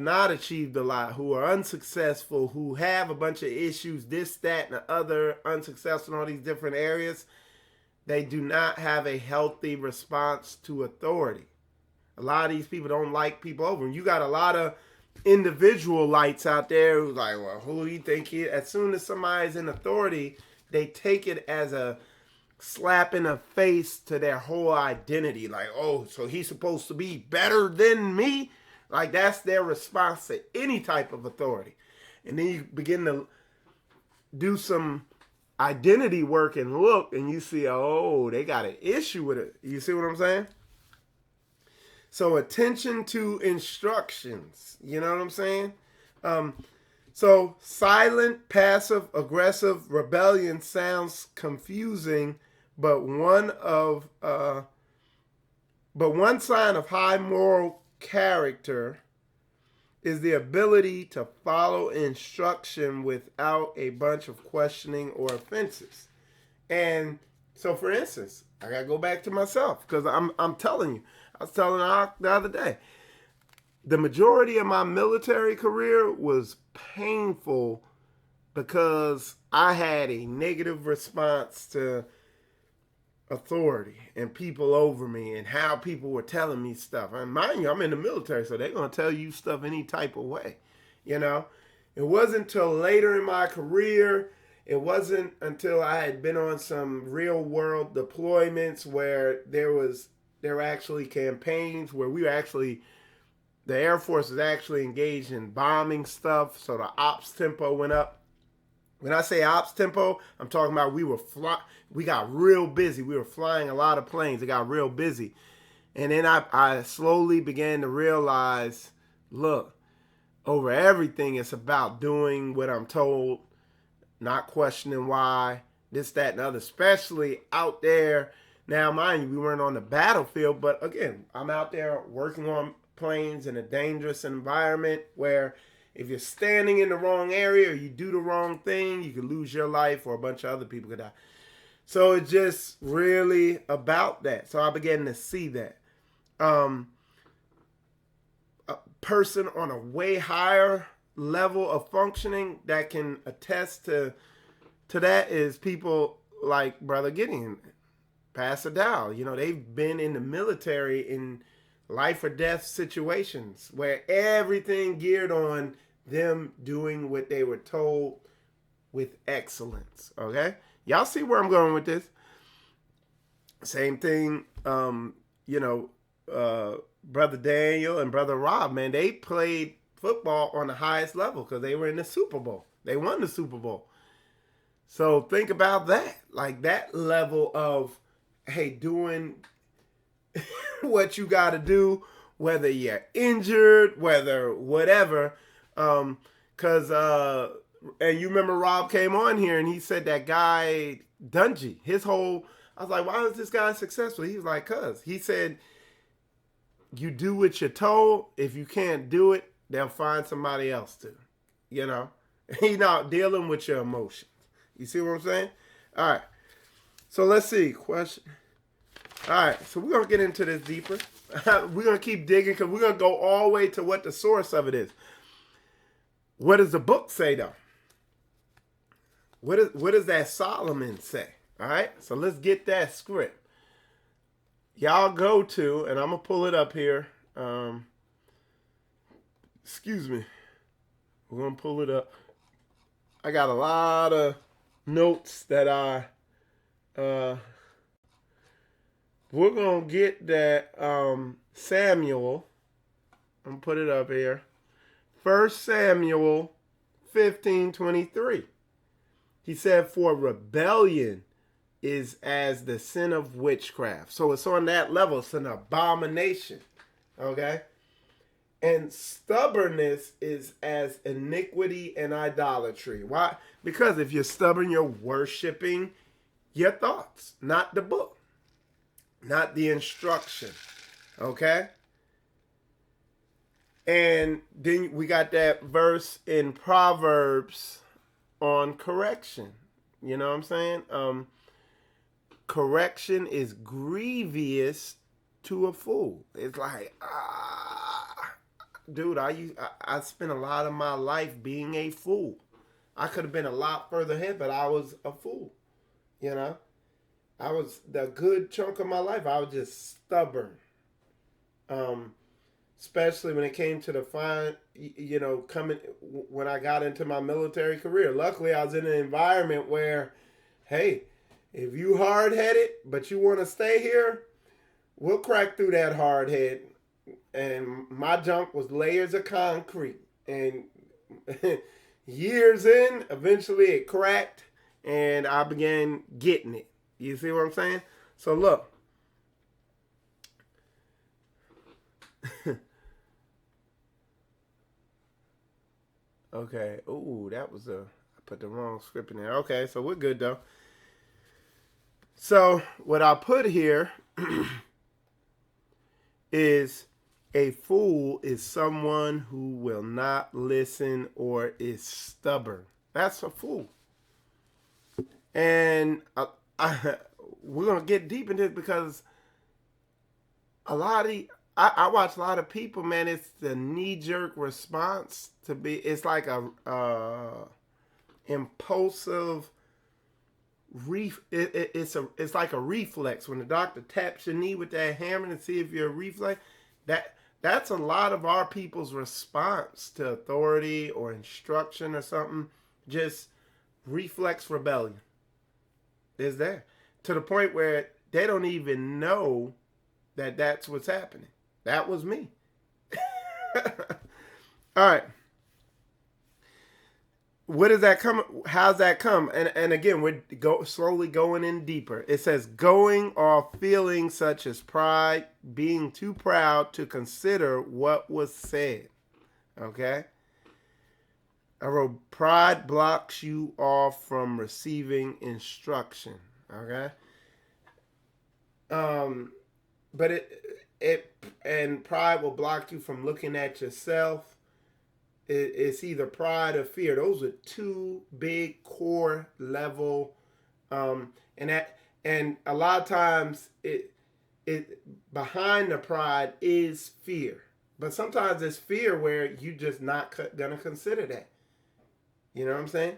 not achieved a lot, who are unsuccessful, who have a bunch of issues, this, that, and the other, unsuccessful in all these different areas, they do not have a healthy response to authority. A lot of these people don't like people over them. You got a lot of individual lights out there who's like, well, who do you think he is? As soon as somebody's in authority, they take it as a slap in the face to their whole identity. Like, oh, so he's supposed to be better than me? Like, that's their response to any type of authority. And then you begin to do some identity work and look, and you see, oh, they got an issue with it. You see what I'm saying? So attention to instructions. You know what I'm saying? So silent, passive, aggressive rebellion sounds confusing, but one sign of high moral character is the ability to follow instruction without a bunch of questioning or offenses. And so, for instance, I gotta go back to myself, because I'm telling you, I was telling Ak the other day, the majority of my military career was painful because I had a negative response to authority and people over me and how people were telling me stuff. And mind you, I'm in the military, so they're going to tell you stuff any type of way. You know, it wasn't until later in my career it wasn't until I had been on some real world deployments where there were actually campaigns where the Air Force was actually engaged in bombing stuff, so the ops tempo went up. When I say ops tempo, I'm talking about we got real busy. We were flying a lot of planes. It got real busy. And then I slowly began to realize, look, over everything, it's about doing what I'm told, not questioning why, this, that, and other, especially out there. Now, mind you, we weren't on the battlefield, but again, I'm out there working on planes in a dangerous environment where if you're standing in the wrong area or you do the wrong thing, you could lose your life or a bunch of other people could die. So it's just really about that. So I began to see that. A person on a way higher level of functioning that can attest to that is people like Brother Gideon, Pastor Dow. You know, they've been in the military in life or death situations where everything geared on them doing what they were told with excellence. Okay, y'all see where I'm going with this? Same thing. Brother Daniel and Brother Rob, man, they played football on the highest level because they were in the Super Bowl. They won the Super Bowl. So think about that, like that level of, hey, doing what you got to do, whether you're injured, whether whatever. And you remember Rob came on here and he said that guy Dungy, I was like, why is this guy successful? He was like, he said, you do what you're told. If you can't do it, they'll find somebody else to. You know, he's not dealing with your emotions. You see what I'm saying? All right. So let's see. Question. All right. So we're going to get into this deeper. We're going to keep digging because we're going to go all the way to what the source of it is. What does the book say, though? What does that Solomon say? All right. So let's get that script. Y'all go to, and I'm going to pull it up here. Excuse me. We're going to pull it up. I got a lot of notes that we're going to get that Samuel. I'm going to put it up here. 1 Samuel 15:23. He said, for rebellion is as the sin of witchcraft. So it's on that level. It's an abomination. Okay? And stubbornness is as iniquity and idolatry. Why? Because if you're stubborn, you're worshiping your thoughts, not the book, not the instruction. Okay? And then we got that verse in Proverbs on correction. You know what I'm saying? Correction is grievous to a fool. It's like, dude, I spent a lot of my life being a fool. I could have been a lot further ahead, but I was a fool. You know? I was the good chunk of my life. I was just stubborn. Especially when it came to when I got into my military career. Luckily, I was in an environment where, hey, if you hard-headed, but you want to stay here, we'll crack through that hard head. And my junk was layers of concrete. And years in, eventually it cracked, and I began getting it. You see what I'm saying? So look. Okay. Ooh, I put the wrong script in there. Okay, so we're good though. So what I put here is a fool is someone who will not listen or is stubborn. That's a fool. And we're going to get deep into this because I watch a lot of people, man, it's the knee-jerk response it's like a impulsive it's like a reflex. When the doctor taps your knee with that hammer to see if you're a reflex, that's a lot of our people's response to authority or instruction or something. Just reflex rebellion is there, to the point where they don't even know that that's what's happening. That was me. All right. Where does that come? How's that come? And again, we're slowly going in deeper. It says going off feelings such as pride, being too proud to consider what was said. Okay? I wrote, pride blocks you off from receiving instruction. Okay? But and pride will block you from looking at yourself. It's either pride or fear. Those are two big core level, and a lot of times it behind the pride is fear. But sometimes it's fear where you just not gonna consider that. You know what I'm saying?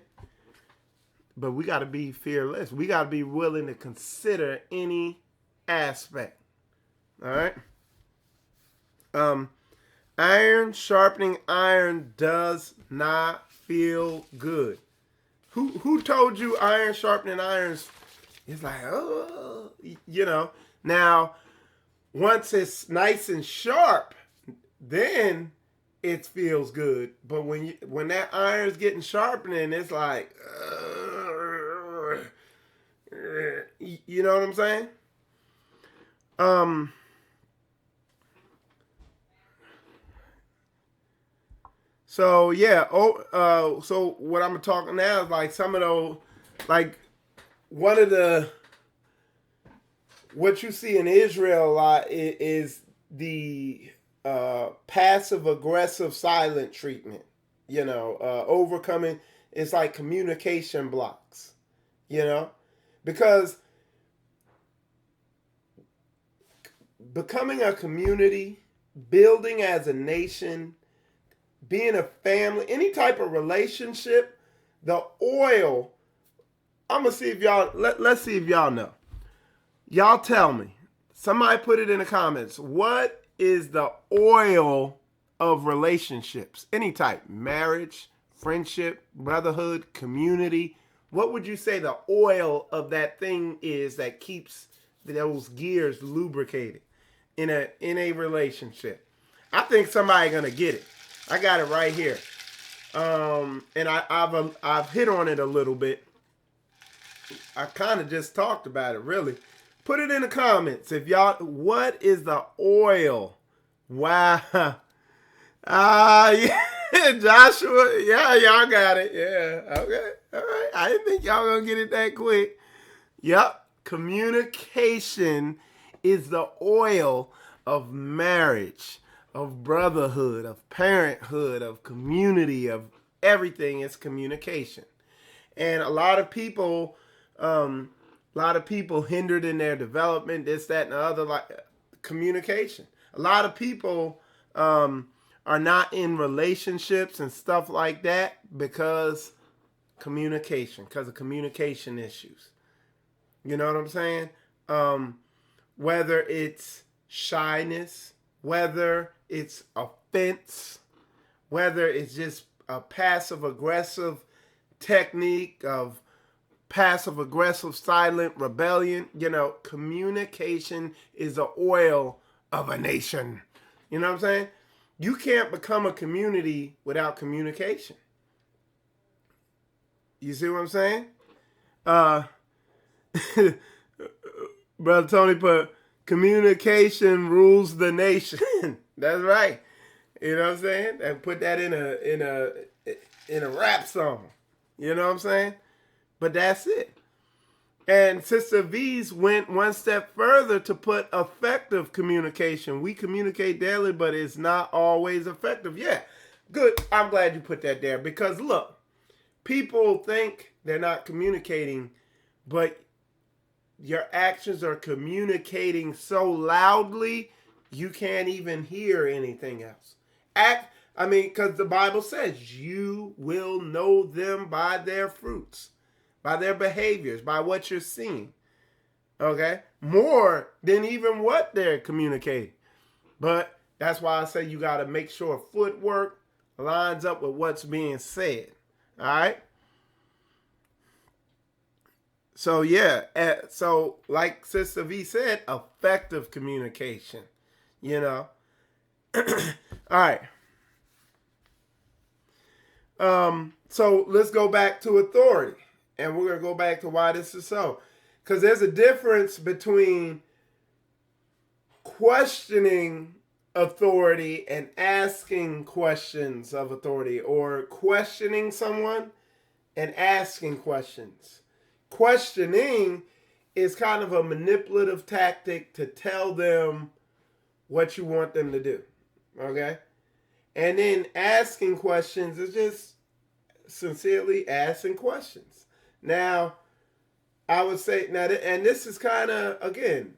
But we got to be fearless. We got to be willing to consider any aspect. All right. Iron sharpening iron does not feel good. Who told you iron sharpening irons? It's like, oh, you know. Now, once it's nice and sharp, then it feels good. But when that iron's getting sharpening, it's like, you know what I'm saying? So yeah. So what I'm talking now is like some of those, like one of the, what you see in Israel a lot is the passive aggressive silent treatment. You know, overcoming. It's like communication blocks. You know, because becoming a community, building as a nation, being a family, any type of relationship, the oil, I'm going to see if y'all, let's see if y'all know. Y'all tell me. Somebody put it in the comments. What is the oil of relationships? Any type, marriage, friendship, brotherhood, community. What would you say the oil of that thing is that keeps those gears lubricated in a relationship? I think somebody going to get it. I got it right here. And I've hit on it a little bit. I kind of just talked about it, really. Put it in the comments if y'all, what is the oil? Wow. Yeah, Joshua. Yeah, y'all got it. Yeah, okay. All right. I didn't think y'all gonna get it that quick. Yep. Communication is the oil of marriage, of brotherhood, of parenthood, of community, of everything. Is communication. And a lot of people hindered in their development, this, that, and the other, like communication. A lot of people are not in relationships and stuff like that because of communication issues. You know what I'm saying? Whether it's shyness, whether it's offense, whether it's just a passive-aggressive technique of passive-aggressive silent rebellion. You know, communication is the oil of a nation. You know what I'm saying? You can't become a community without communication. You see what I'm saying? Brother Tony put, communication rules the nation. That's right. You know what I'm saying? And put that in a rap song. You know what I'm saying? But that's it. And Sister V's went one step further to put effective communication. We communicate daily, but it's not always effective. Yeah, good. I'm glad you put that there because look, people think they're not communicating, but your actions are communicating so loudly you can't even hear anything else. Because the Bible says you will know them by their fruits, by their behaviors, by what you're seeing. Okay? More than even what they're communicating. But that's why I say you got to make sure footwork lines up with what's being said. All right? So yeah, so like Sister V said, effective communication. You know. All right. So let's go back to authority, and we're gonna go back to why this is so, because there's a difference between questioning authority and asking questions of authority, or questioning someone and asking questions. Questioning is kind of a manipulative tactic to tell them what you want them to do. Okay? And then asking questions is just sincerely asking questions. Now, I would say, now, and this is kind of, again,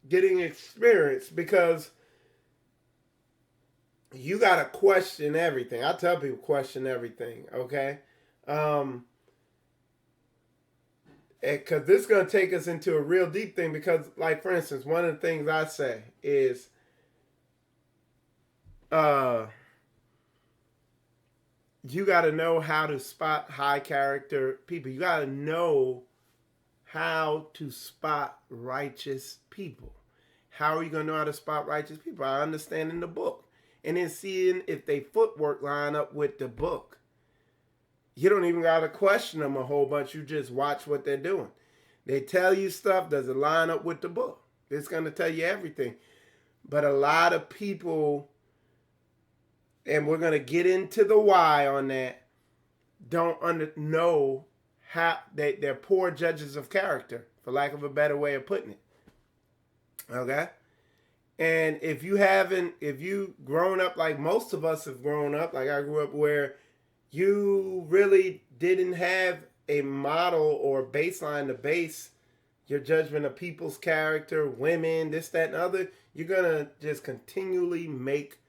getting experience, because you got to question everything. I tell people question everything, okay? Because this is going to take us into a real deep thing, because, like, for instance, one of the things I say is, you got to know how to spot high character people. You got to know how to spot righteous people. How are you going to know how to spot righteous people? I understand in the book. And then seeing if they footwork line up with the book. You don't even got to question them a whole bunch. You just watch what they're doing. They tell you stuff, does it line up with the book? It's going to tell you everything. But a lot of people, and we're going to get into the why on that, don't know how they're poor judges of character, for lack of a better way of putting it. Okay? And if you grown up like most of us have grown up, like I grew up, where you really didn't have a model or baseline to base your judgment of people's character, women, this, that, and other, you're going to just continually make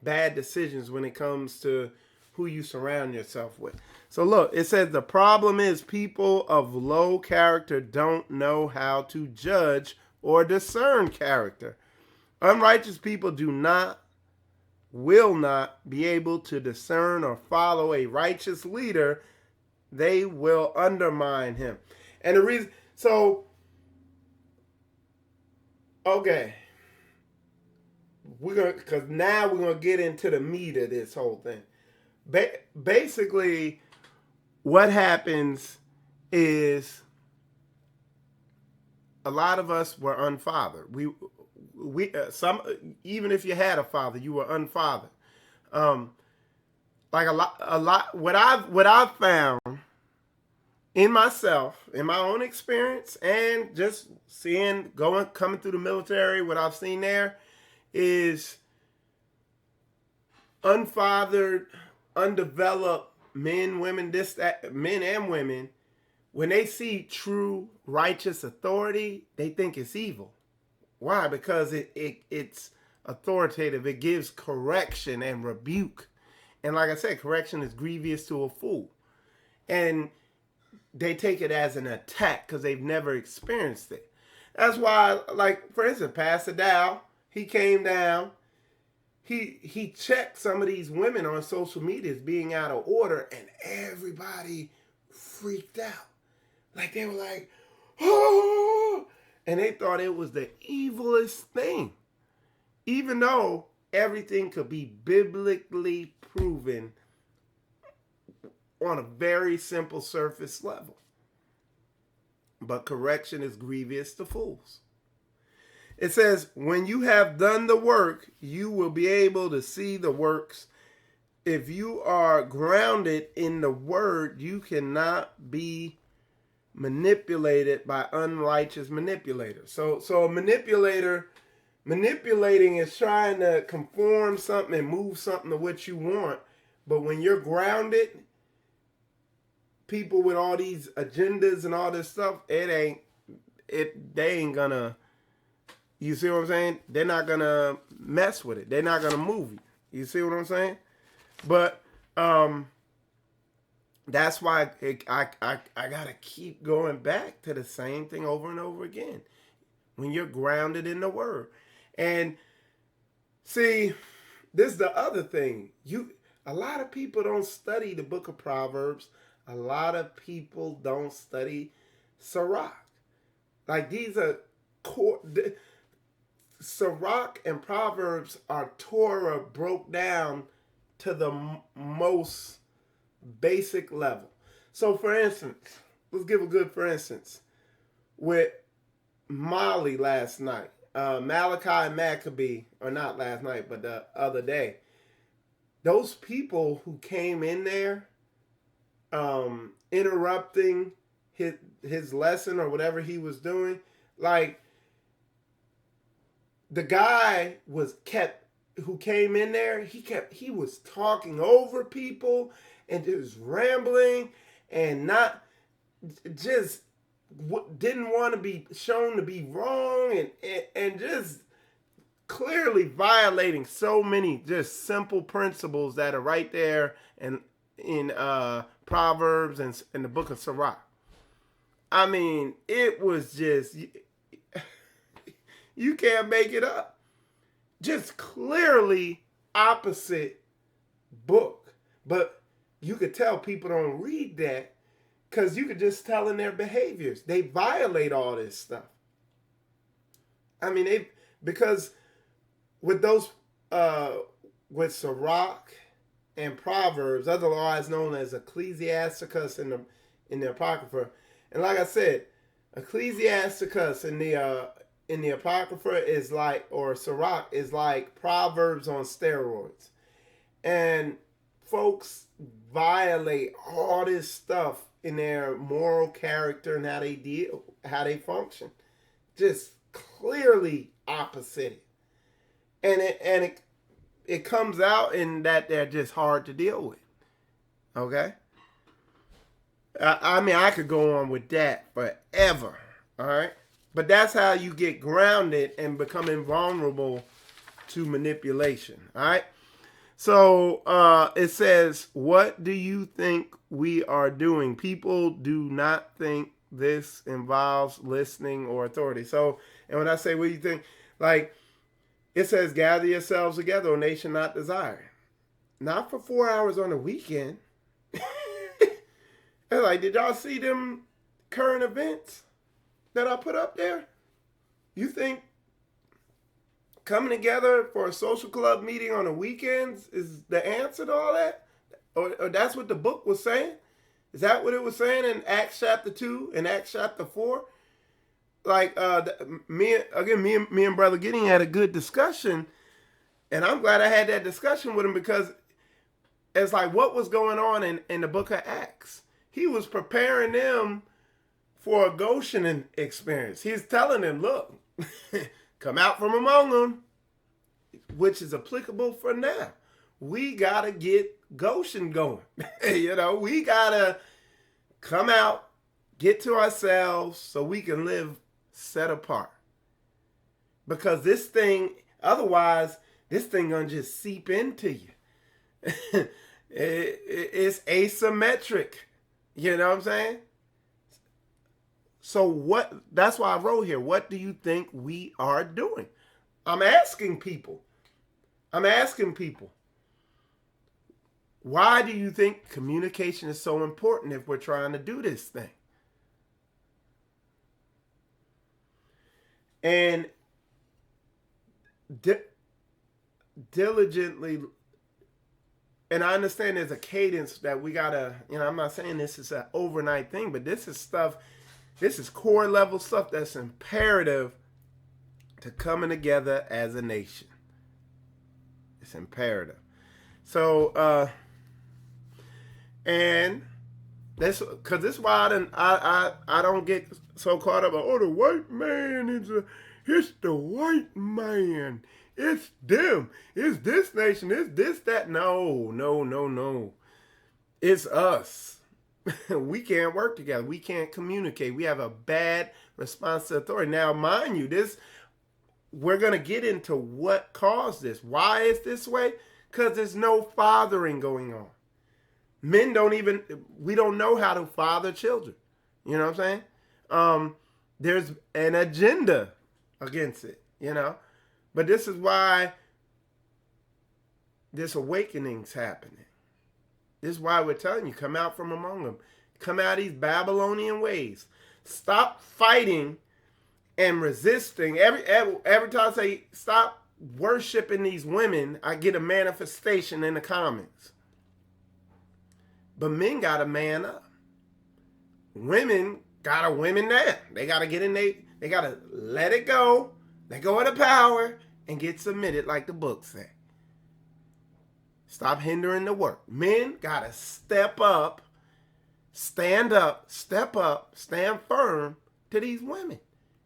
bad decisions when it comes to who you surround yourself with. So look, it says the problem is people of low character don't know how to judge or discern character. Unrighteous people will not be able to discern or follow a righteous leader. They will undermine him. And the reason, so, okay, because now we're going to get into the meat of this whole thing. Basically, what happens is a lot of us were unfathered. Some, even if you had a father, you were unfathered. Like a lot. What I've found in myself, in my own experience, and just coming through the military, what I've seen there is unfathered, undeveloped men, women, men and women, when they see true righteous authority, they think it's evil. Why? Because it's authoritative. It gives correction and rebuke. And like I said, correction is grievous to a fool. And they take it as an attack because they've never experienced it. That's why, like, for instance, Pastor Dow, he came down, he checked some of these women on social media as being out of order, and everybody freaked out. Like, they were like, oh, and they thought it was the evilest thing. Even though everything could be biblically proven on a very simple surface level. But correction is grievous to fools. It says, when you have done the work, you will be able to see the works. If you are grounded in the word, you cannot be manipulated by unrighteous manipulators. So a manipulating is trying to conform something and move something to what you want. But when you're grounded, people with all these agendas and all this stuff, they ain't gonna, you see what I'm saying? They're not gonna mess with it. They're not gonna move you. You see what I'm saying? But that's why I gotta keep going back to the same thing over and over again. When you're grounded in the word. And see, this is the other thing. A lot of people don't study the book of Proverbs. A lot of people don't study Sirach. Like these are core. Sirach and Proverbs are Torah broke down to the most basic level. So, for instance, let's give a good for instance with Molly last night. Malachi and Maccabee, or not last night, but the other day. Those people who came in there interrupting his lesson or whatever he was doing, like the guy who came in there, he was talking over people and just rambling and not just didn't want to be shown to be wrong and just clearly violating so many just simple principles that are right there and in Proverbs and in the book of Sirach. I mean, it was just, you can't make it up. Just clearly opposite book. But you could tell people don't read that because you could just tell in their behaviors. They violate all this stuff. I mean, because with those, with Sirach and Proverbs, otherwise known as Ecclesiasticus in the Apocrypha, and like I said, Ecclesiasticus in the Apocrypha is like, or Sirach is like Proverbs on steroids, and folks violate all this stuff in their moral character and how they function, just clearly opposite. And it comes out in that they're just hard to deal with. Okay? I mean, I could go on with that forever. All right? But that's how you get grounded and become invulnerable to manipulation. All right? So it says, what do you think we are doing? People do not think this involves listening or authority. So, and when I say, what do you think? Like, it says, gather yourselves together, O nation not desired. Not for 4 hours on the weekend. And like, did y'all see them current events that I put up there? You think coming together for a social club meeting on the weekends is the answer to all that? Or that's what the book was saying? Is that what it was saying in Acts chapter 2 and Acts chapter 4? Like, me and Brother Gideon had a good discussion, and I'm glad I had that discussion with him because it's like what was going on in the book of Acts. He was preparing them for a Goshen experience. He's telling them, look, come out from among them, which is applicable for now. We got to get Goshen going. We got to come out, get to ourselves so we can live set apart. Because this thing, otherwise, this thing going to just seep into you. It's asymmetric. You know what I'm saying? So that's why I wrote here. What do you think we are doing? I'm asking people. Why do you think communication is so important if we're trying to do this thing? And diligently, and I understand there's a cadence that we gotta, I'm not saying this is an overnight thing, but this is core level stuff that's imperative to coming together as a nation. It's imperative. So, and that's because this is why I don't get so caught up. The white man it's the white man. It's them. It's this nation. It's this, that. No. It's us. We can't work together. We can't communicate. We have a bad response to authority. Now, mind you, we're going to get into what caused this. Why is this way? Because there's no fathering going on. Men we don't know how to father children. You know what I'm saying? There's an agenda against it, But this is why this awakening's happening. This is why we're telling you, come out from among them. Come out of these Babylonian ways. Stop fighting and resisting. Every time I say stop worshiping these women, I get a manifestation in the comments. But men gotta man up. Women gotta women down. They gotta get in they gotta let it go, let go of the power, and get submitted like the book say. Stop hindering the work. Men gotta step up, stand firm to these women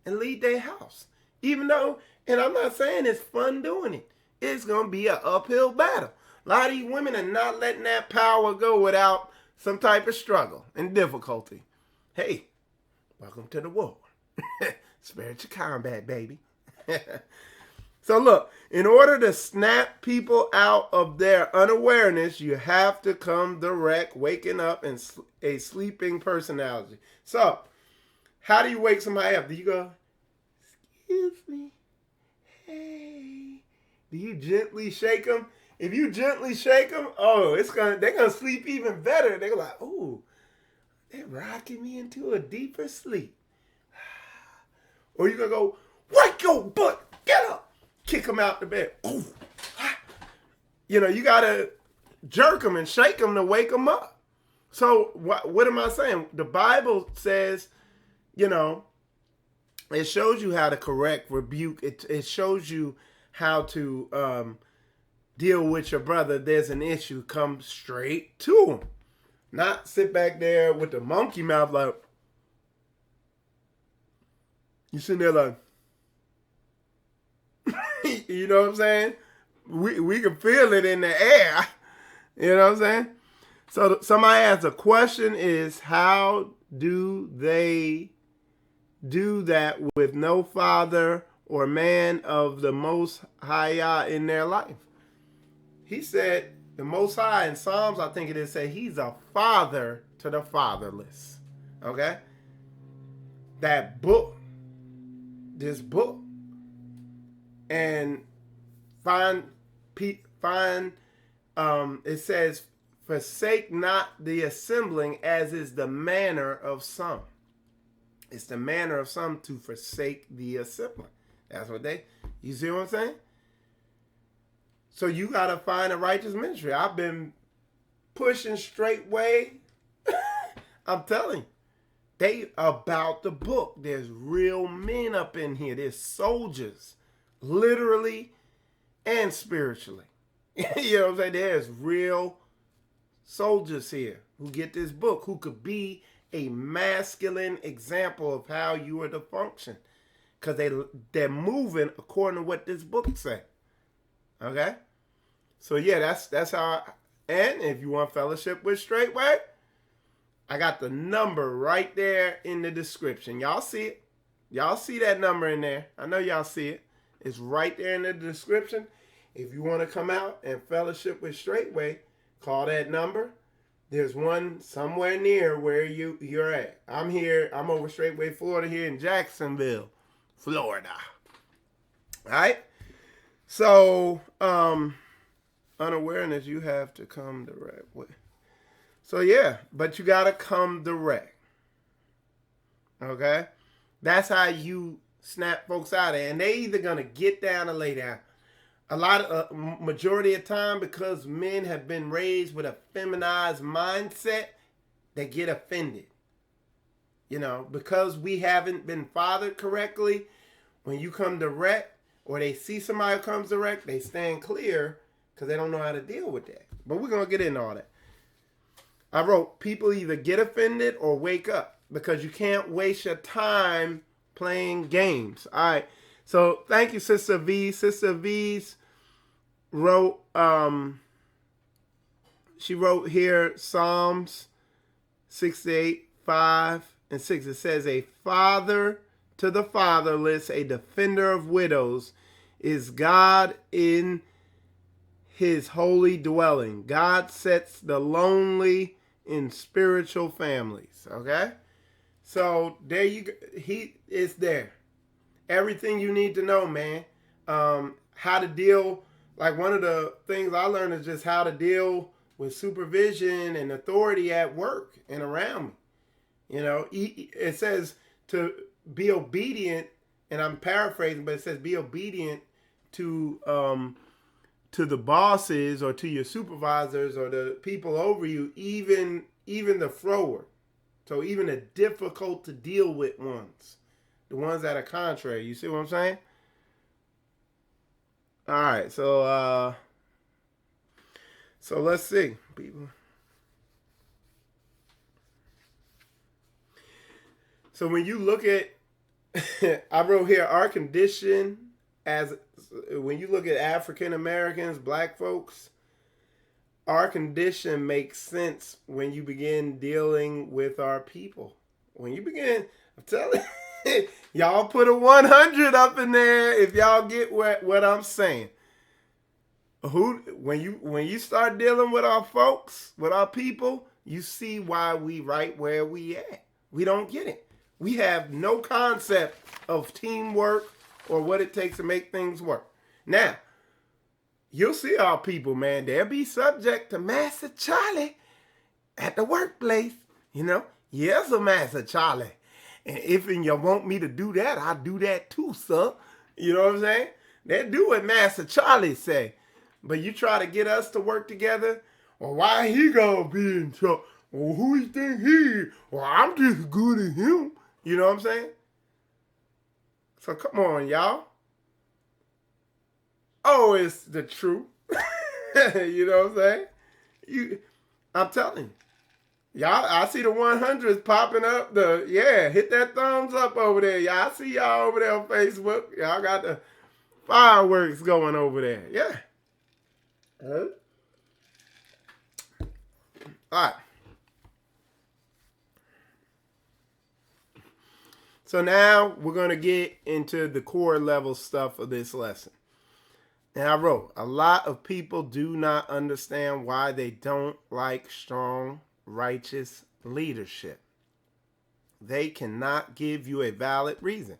and lead their house. Even though, and I'm not saying it's fun doing it, it's gonna be an uphill battle. A lot of these women are not letting that power go without some type of struggle and difficulty. Hey, welcome to the war. Spiritual combat, baby. So look, in order to snap people out of their unawareness, you have to come direct, waking up in a sleeping personality. So, how do you wake somebody up? Do you go, excuse me, hey? Do you gently shake them? If you gently shake them, they're gonna sleep even better. They're like, ooh, they're rocking me into a deeper sleep. Or you're gonna go, wake your butt, get up. Kick them out the bed. Ooh. You know, you got to jerk them and shake them to wake them up. So what am I saying? The Bible says, you know, it shows you how to correct, rebuke. It shows you how to deal with your brother. There's an issue. Come straight to him. Not sit back there with the monkey mouth like, you sitting there like, you know what I'm saying? We can feel it in the air. You know what I'm saying? So somebody asked, the question is, how do they do that with no father or man of the Most High in their life? He said, the Most High in Psalms, I think it is, say he's a father to the fatherless. Okay? That book, this book, and it says, forsake not the assembling, as is the manner of some. It's the manner of some to forsake the assembling. That's what you see what I'm saying? So you got to find a righteous ministry. I've been pushing Straitway. I'm telling you, they about the book. There's real men up in here. There's soldiers, literally and spiritually. You know what I'm saying? There's real soldiers here who get this book, who could be a masculine example of how you are to function, because they're moving according to what this book says. Okay, so yeah, that's how. And if you want fellowship with Straitway, I got the number right there in the description. Y'all see it? Y'all see that number in there? I know y'all see it. It's right there in the description. If you want to come out and fellowship with Straitway, call that number. There's one somewhere near where you're at. I'm here. I'm over Straitway, Florida, here in Jacksonville, Florida. All right? So, unawareness, you have to come direct with. So, yeah, but you got to come direct. Okay? That's how you snap folks out of it. And they either going to get down or lay down. A lot of majority of time, because men have been raised with a feminized mindset, they get offended. You know, because we haven't been fathered correctly, when you come direct or they see somebody who comes direct, they stand clear because they don't know how to deal with that. But we're going to get into all that. I wrote, people either get offended or wake up, because you can't waste your time playing games. All right. So thank you, Sister V. Sister V's wrote, she wrote here Psalms 68, 5 and 6. It says, a father to the fatherless, a defender of widows, is God in his holy dwelling. God sets the lonely in spiritual families. Okay? So there you go. He is there. Everything you need to know, man. How to deal, like one of the things I learned is just how to deal with supervision and authority at work and around me. You know, it says to be obedient, and I'm paraphrasing, but it says be obedient to the bosses or to your supervisors or the people over you, even the froward. So even the difficult to deal with ones, the ones that are contrary. You see what I'm saying? All right, so let's see, people. So when you look at, I wrote here, our condition when you look at African Americans, black folks, our condition makes sense when you begin dealing with our people. When you begin, I'm telling you, y'all put a 100 up in there if y'all get what I'm saying. When you start dealing with our folks, with our people, you see why we right where we at. We don't get it. We have no concept of teamwork or what it takes to make things work. Now, you'll see our people, man, they'll be subject to Master Charlie at the workplace. You know, yes, a Master Charlie. And if you want me to do that, I'll do that too, sir. You know what I'm saying? They do what Master Charlie say. But you try to get us to work together, or why he gonna be in trouble? Or who he think he is? Or I'm just good at him. You know what I'm saying? So come on, y'all. Oh, it's the truth. You know what I'm saying? I'm telling you. Y'all, I see the 100s popping up. Hit that thumbs up over there. Y'all, I see y'all over there on Facebook. Y'all got the fireworks going over there. Yeah. All right. So now we're going to get into the core level stuff of this lesson. And I wrote, a lot of people do not understand why they don't like strong, righteous leadership. They cannot give you a valid reason.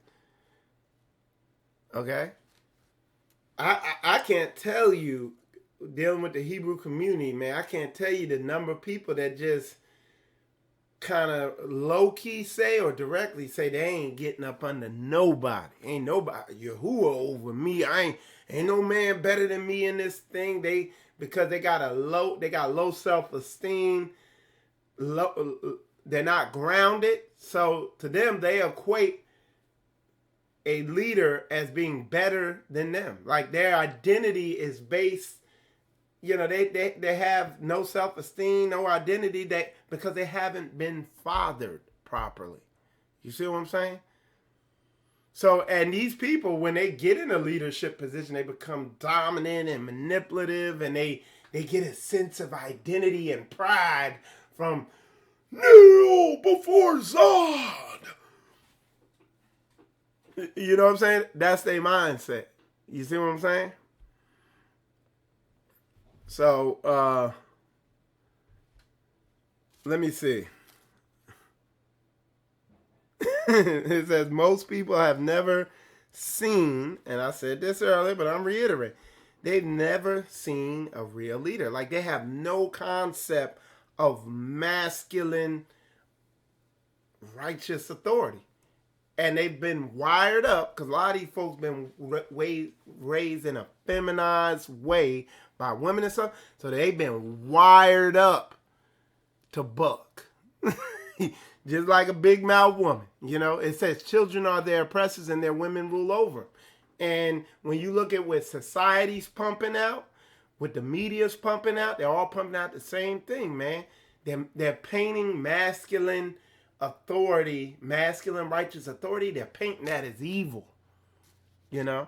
Okay? I can't tell you, dealing with the Hebrew community, man, I can't tell you the number of people that just kind of low-key say or directly say they ain't getting up under nobody. Ain't nobody Yahuwah over me. Ain't no man better than me in this thing. Because they got low self-esteem. They're not grounded. So to them, they equate a leader as being better than them. Like their identity is based, they have no self-esteem, no identity because they haven't been fathered properly. You see what I'm saying? So, and these people, when they get in a leadership position, they become dominant and manipulative, and they get a sense of identity and pride from kneel before Zod. You know what I'm saying? That's their mindset. You see what I'm saying? So, let me see. It says most people have never seen, and I said this earlier, but I'm reiterating, they've never seen a real leader. Like they have no concept of masculine, righteous authority. And they've been wired up, because a lot of these folks been raised in a feminized way by women and stuff. So they've been wired up to buck. Just like a big mouth woman. It says children are their oppressors and their women rule over. And when you look at what society's pumping out, what the media's pumping out, they're all pumping out the same thing, man. They're painting masculine authority, masculine righteous authority, they're painting that as evil. Oh,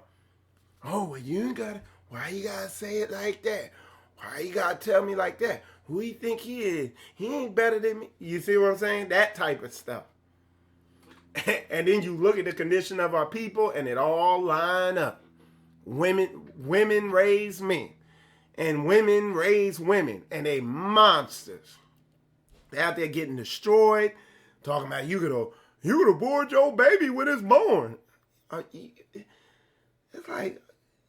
well, you ain't gotta, why you gotta say it like that? Why you gotta tell me like that? Who you think he is? He ain't better than me. You see what I'm saying? That type of stuff. And then you look at the condition of our people and it all line up. Women raise men. And women raise women. And they monsters. They're out there getting destroyed. Talking about you could abort your baby when it's born. It's like,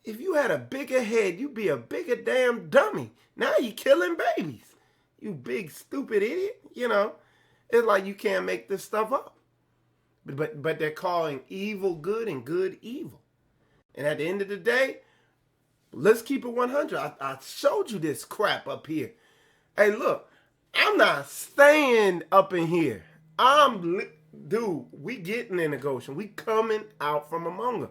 if you had a bigger head, you'd be a bigger damn dummy. Now you killing babies. You big stupid idiot. It's like you can't make this stuff up. But they're calling evil good and good evil. And at the end of the day, let's keep it 100. I showed you this crap up here. Hey, look, I'm not staying up in here. Dude, we getting in the Goshen. We coming out from among them.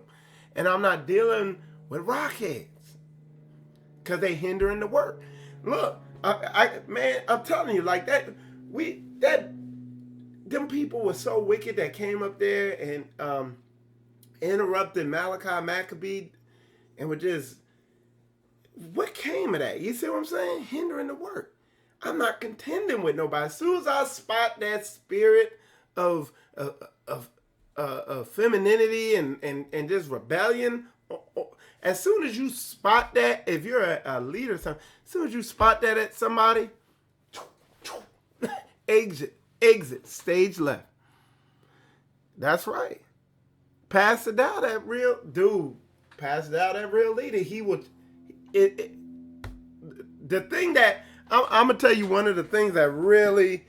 And I'm not dealing with rockheads because they hindering the work. Look, man, I'm telling you, like them people were so wicked that came up there and interrupted Malachi Maccabee and were just, what came of that? You see what I'm saying? Hindering the work. I'm not contending with nobody. As soon as I spot that spirit of femininity and just rebellion, as soon as you spot that, if you're a leader or something, as soon as you spot that at somebody, exit, stage left. That's right. Pass it out that real dude. Pass it out that real leader. He would. The thing that I'm gonna tell you, one of the things that really,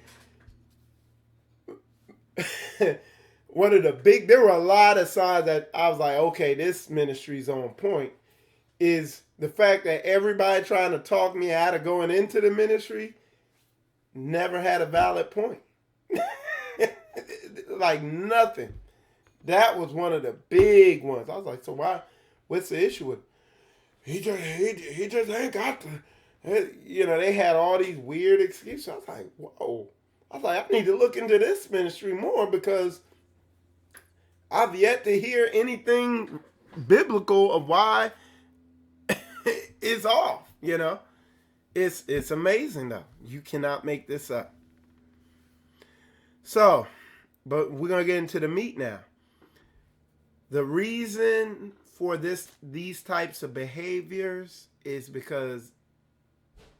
one of the big. There were a lot of signs that I was like, okay, this ministry's on point. Is the fact that everybody trying to talk me out of going into the ministry never had a valid point. Like nothing. That was one of the big ones. I was like, so why? What's the issue with? He just ain't got to. You know, they had all these weird excuses. I was like, whoa. I was like, I need to look into this ministry more because I've yet to hear anything biblical of why it's off. You know, it's amazing though. You cannot make this up. So, but we're gonna get into the meat now. The reason for these types of behaviors is because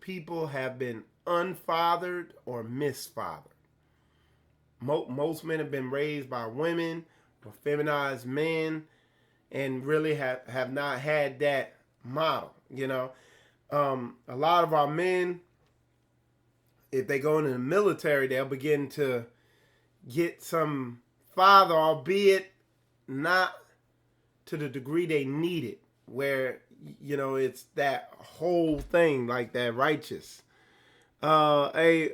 people have been unfathered or misfathered. Most men have been raised by women or feminized men and really have not had that model, you know. A lot of our men, if they go into the military, they'll begin to get some father, albeit not to the degree they need it, where, you know, it's that whole thing like that righteous. Brother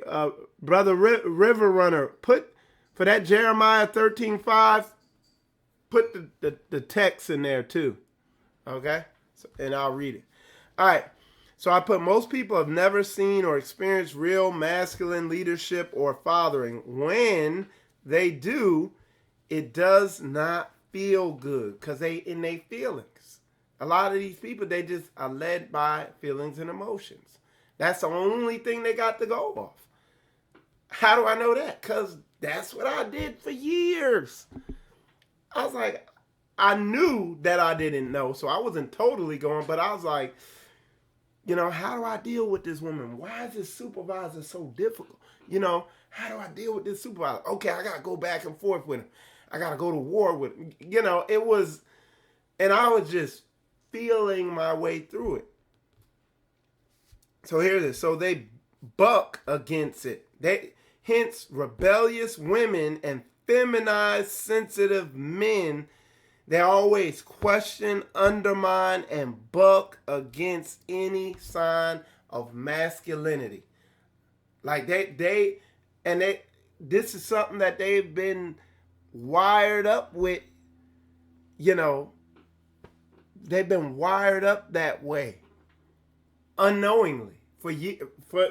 River Runner, put for that Jeremiah 13:5, put the text in there too. Okay? And I'll read it. All right. So I put, most people have never seen or experienced real masculine leadership or fathering. When they do, it does not feel good because they in their feelings. A lot of these people, they just are led by feelings and emotions. That's the only thing they got to go off. How do I know that? Because that's what I did for years. I was like, I knew that I didn't know, so I wasn't totally going, but I was like, you know, how do I deal with this woman? Why is this supervisor so difficult? You know, how do I deal with this supervisor? Okay, I got to go back and forth with him. I got to go to war with him. You know, it was, and I was just feeling my way through it. So here it is. So they buck against it. Hence, rebellious women and feminized, sensitive men, they always question, undermine, and buck against any sign of masculinity. Like this is something that they've been wired up with, you know, they've been wired up that way unknowingly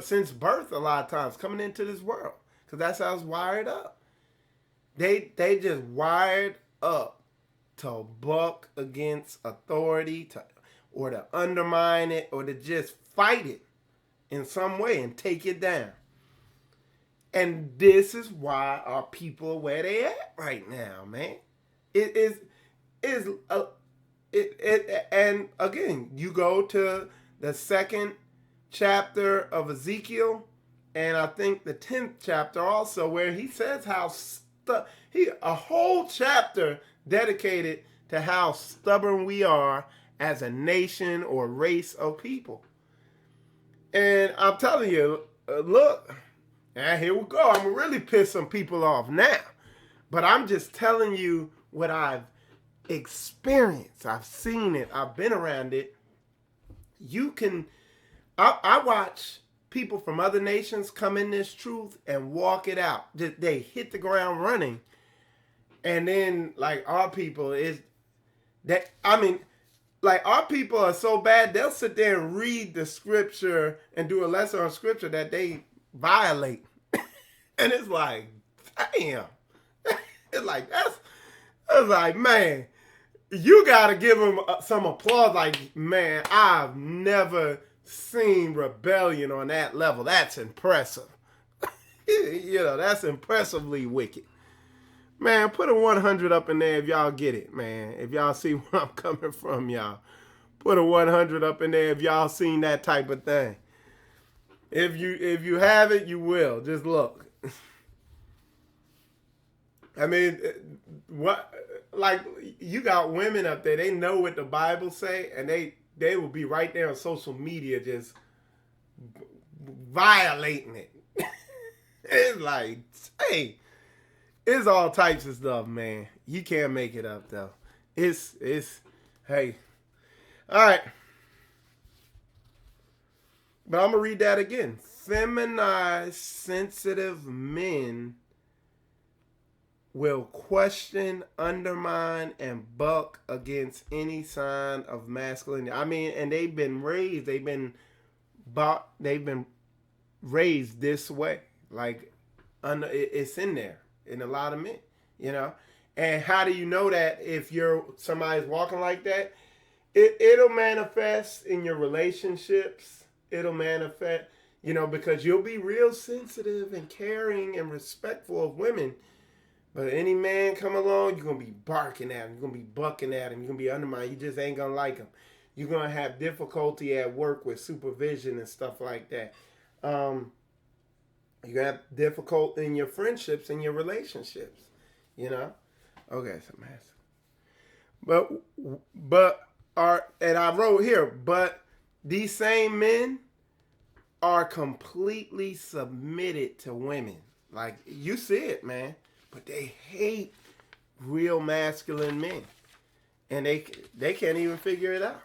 since birth, a lot of times coming into this world, because that's how it's wired up. They just wired up to buck against authority, or to undermine it, or to just fight it in some way and take it down. And this is why our people are where they at right now, man. And again, you go to the 2nd chapter of Ezekiel, and I think the 10th chapter also, where he says how a whole chapter dedicated to how stubborn we are as a nation or race of people. And I'm telling you, look, and here we go. I'm going to really piss some people off now. But I'm just telling you what I've experienced. I've seen it. I've been around it. You can, I watch people from other nations come in this truth and walk it out. They hit the ground running. And then, like, our people is that, I mean, like, our people are so bad, they'll sit there and read the scripture and do a lesson on scripture that they violate. And it's like, damn. It's like, that's like, man, you got to give them some applause. Like, man, I've never seen rebellion on that level. That's impressive. That's impressively wicked. Man, put a 100 up in there if y'all get it, man. If y'all see where I'm coming from, y'all. Put a 100 up in there if y'all seen that type of thing. If you have it, you will. Just look. I mean, what? Like, you got women up there. They know what the Bible say, and they will be right there on social media just violating it. It's like, hey, it's all types of stuff, man. You can't make it up though. It's hey. All right. But I'm gonna read that again. Feminized, sensitive men will question, undermine, and buck against any sign of masculinity. I mean, and they've been raised raised this way. Like, it's in there in a lot of men, And how do you know that if somebody's walking like that? It'll manifest in your relationships. It'll manifest, because you'll be real sensitive and caring and respectful of women. But any man come along, you're going to be barking at him. You're going to be bucking at him. You're going to be undermined. You just ain't going to like him. You're going to have difficulty at work with supervision and stuff like that. You're going to have difficulty in your friendships and your relationships. Okay, so massive. And I wrote here, but these same men are completely submitted to women. Like, you see it, man. But they hate real masculine men. And they can't even figure it out.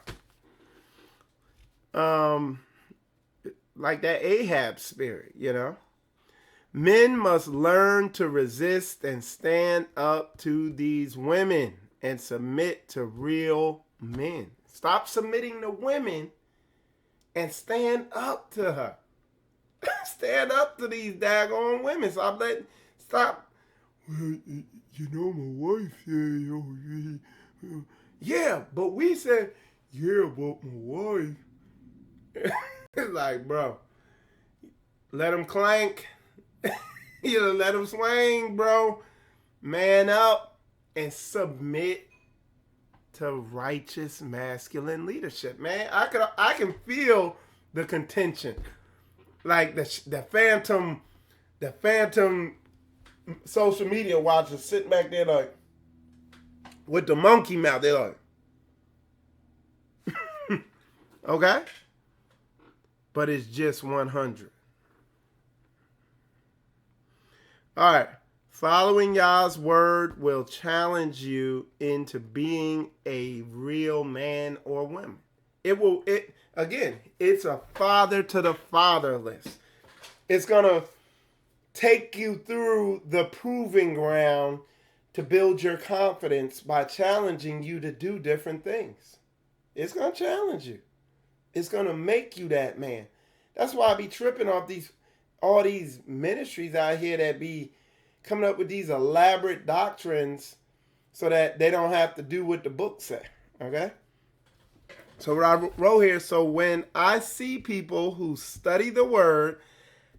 Like that Ahab spirit, Men must learn to resist and stand up to these women and submit to real men. Stop submitting to women and stand up to her. Stand up to these daggone women. Stop. Well, my wife said, yeah, but we said, yeah, but my wife. It's like, bro, let them clank. Let them swing, bro. Man up and submit to righteous masculine leadership, man. I can feel the contention, like the phantom social media watchers sitting back there like with the monkey mouth. They're like, okay, but it's just 100. All right. Following Yah's word will challenge you into being a real man or woman. It's a father to the fatherless. It's going to take you through the proving ground to build your confidence by challenging you to do different things. It's going to challenge you. It's going to make you that man. That's why I be tripping off all these ministries out here that be coming up with these elaborate doctrines so that they don't have to do what the book say. Okay? So what I wrote here, so when I see people who study the word,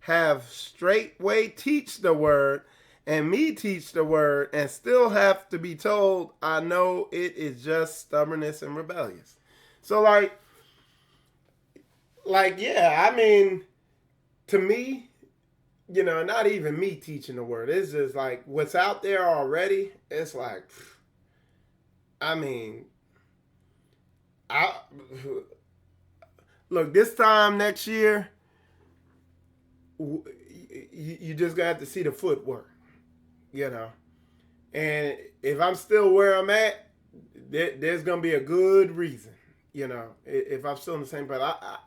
have Straitway teach the word, and me teach the word, and still have to be told, I know it is just stubbornness and rebellious. So yeah, I mean, to me, not even me teaching the word. It's just like what's out there already. It's like, I mean, look, this time next year, you just got to see the footwork, And if I'm still where I'm at, there's going to be a good reason, if I'm still in the same place.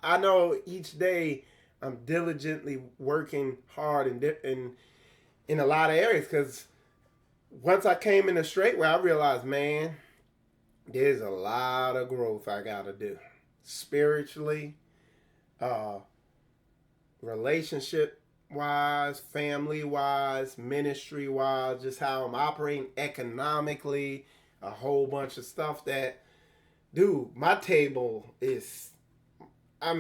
I know each day I'm diligently working hard in a lot of areas, because once I came in the Straitway, I realized, man, there's a lot of growth I got to do spiritually, relationship wise, family wise, ministry wise, just how I'm operating economically, a whole bunch of stuff that, dude, my table is, I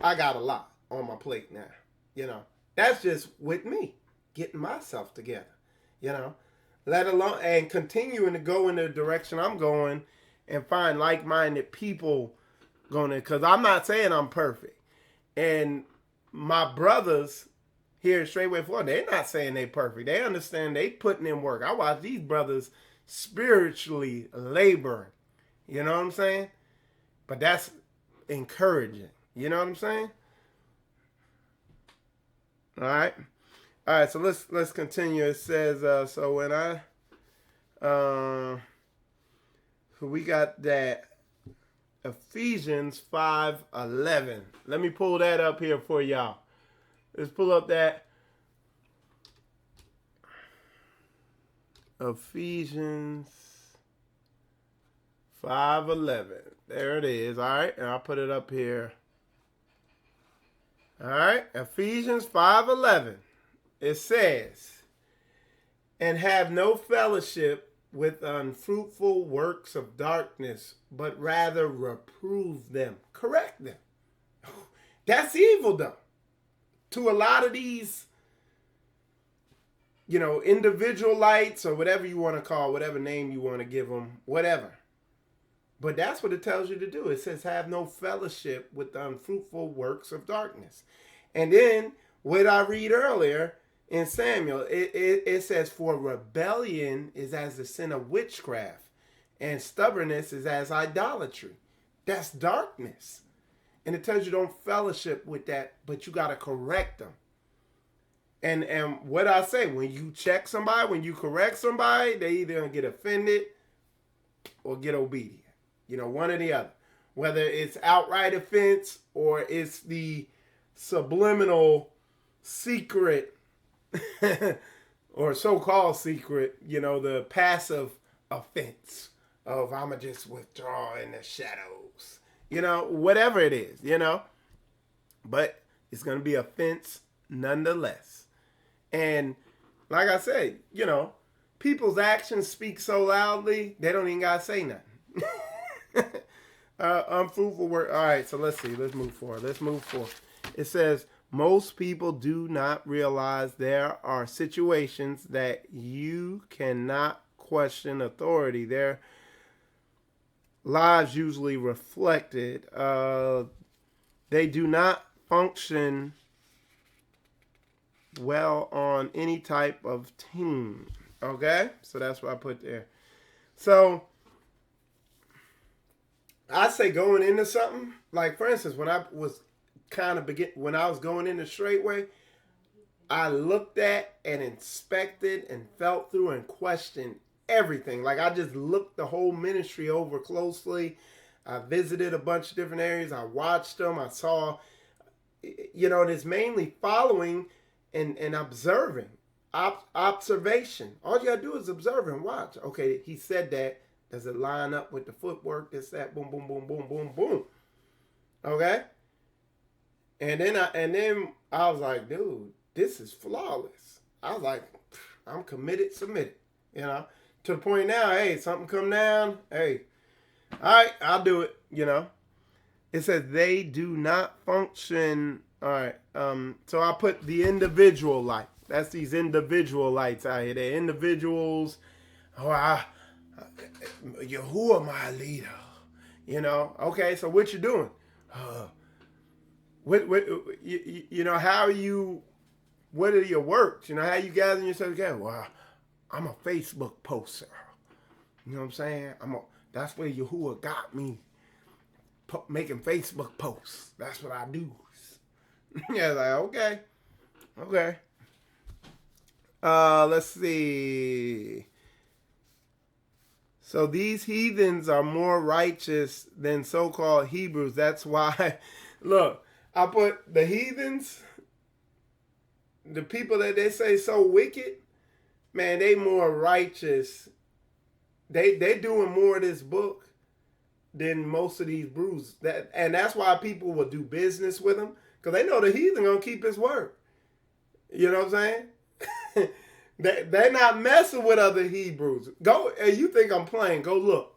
got a lot on my plate now. That's just with me getting myself together, let alone, and continuing to go in the direction I'm going and find like-minded people going in, because I'm not saying I'm perfect. And my brothers here in Straitway, Florida, they're not saying they're perfect. They understand they putting in work. I watch these brothers spiritually laboring. You know what I'm saying? But that's encouraging. You know what I'm saying? All right. All right, so let's continue. It says, so when so we got that Ephesians 5:11. Let me pull that up here for y'all. Let's pull up that Ephesians 5:11. There it is. All right, and I'll put it up here. All right, Ephesians 5:11. It says, and have no fellowship with unfruitful works of darkness, but rather reprove them, correct them. That's evil, though. To a lot of these, individualites, or whatever you want to call, whatever name you want to give them, whatever. But that's what it tells you to do. It says, have no fellowship with the unfruitful works of darkness. And then, what I read earlier in Samuel, it says, for rebellion is as the sin of witchcraft, and stubbornness is as idolatry. That's darkness. And it tells you don't fellowship with that, but you got to correct them. And what I say, when you check somebody, when you correct somebody, they either going to get offended or get obedient. One or the other. Whether it's outright offense or it's the subliminal secret or so-called secret, the passive offense of I'ma just withdraw in the shadows. Whatever it is, But it's going to be offense nonetheless. And like I said, people's actions speak so loudly, they don't even got to say nothing. Unfruitful work. All right, so let's see. Let's move forward. It says, most people do not realize there are situations that you cannot question authority. Their lives usually reflected. They do not function well on any type of team. Okay? So that's what I put there. So I say going into something, like for instance, when I was going into Straitway, I looked at and inspected and felt through and questioned everything. Like I just looked the whole ministry over closely. I visited a bunch of different areas. I watched them. I saw, it's mainly following and observing. Observation. All you gotta do is observe and watch. Okay, he said that. Does it line up with the footwork? This, that, boom, boom, boom, boom, boom, boom. Okay? And then I was like, dude, this is flawless. I was like, I'm committed, submitted. To the point now, hey, something come down, hey, all right, I'll do it, It says they do not function. All right. So I put the individual light. That's these individual lights out here. They're individuals. Who am I, leader? Okay, so what you doing? How are you, what are your works? How you gathering yourself together? Well, I'm a Facebook poster. You know what I'm saying? That's where Yahuwah got me making Facebook posts. That's what I do. Yeah, like, okay. Let's see. So these heathens are more righteous than so-called Hebrews. That's why, look, I put the heathens, the people that they say so wicked, man, they more righteous. They doing more of this book than most of these brews. And that's why people will do business with them, because they know the heathen gonna keep his word. You know what I'm saying? They're not messing with other Hebrews. Go, you think I'm playing? Go look.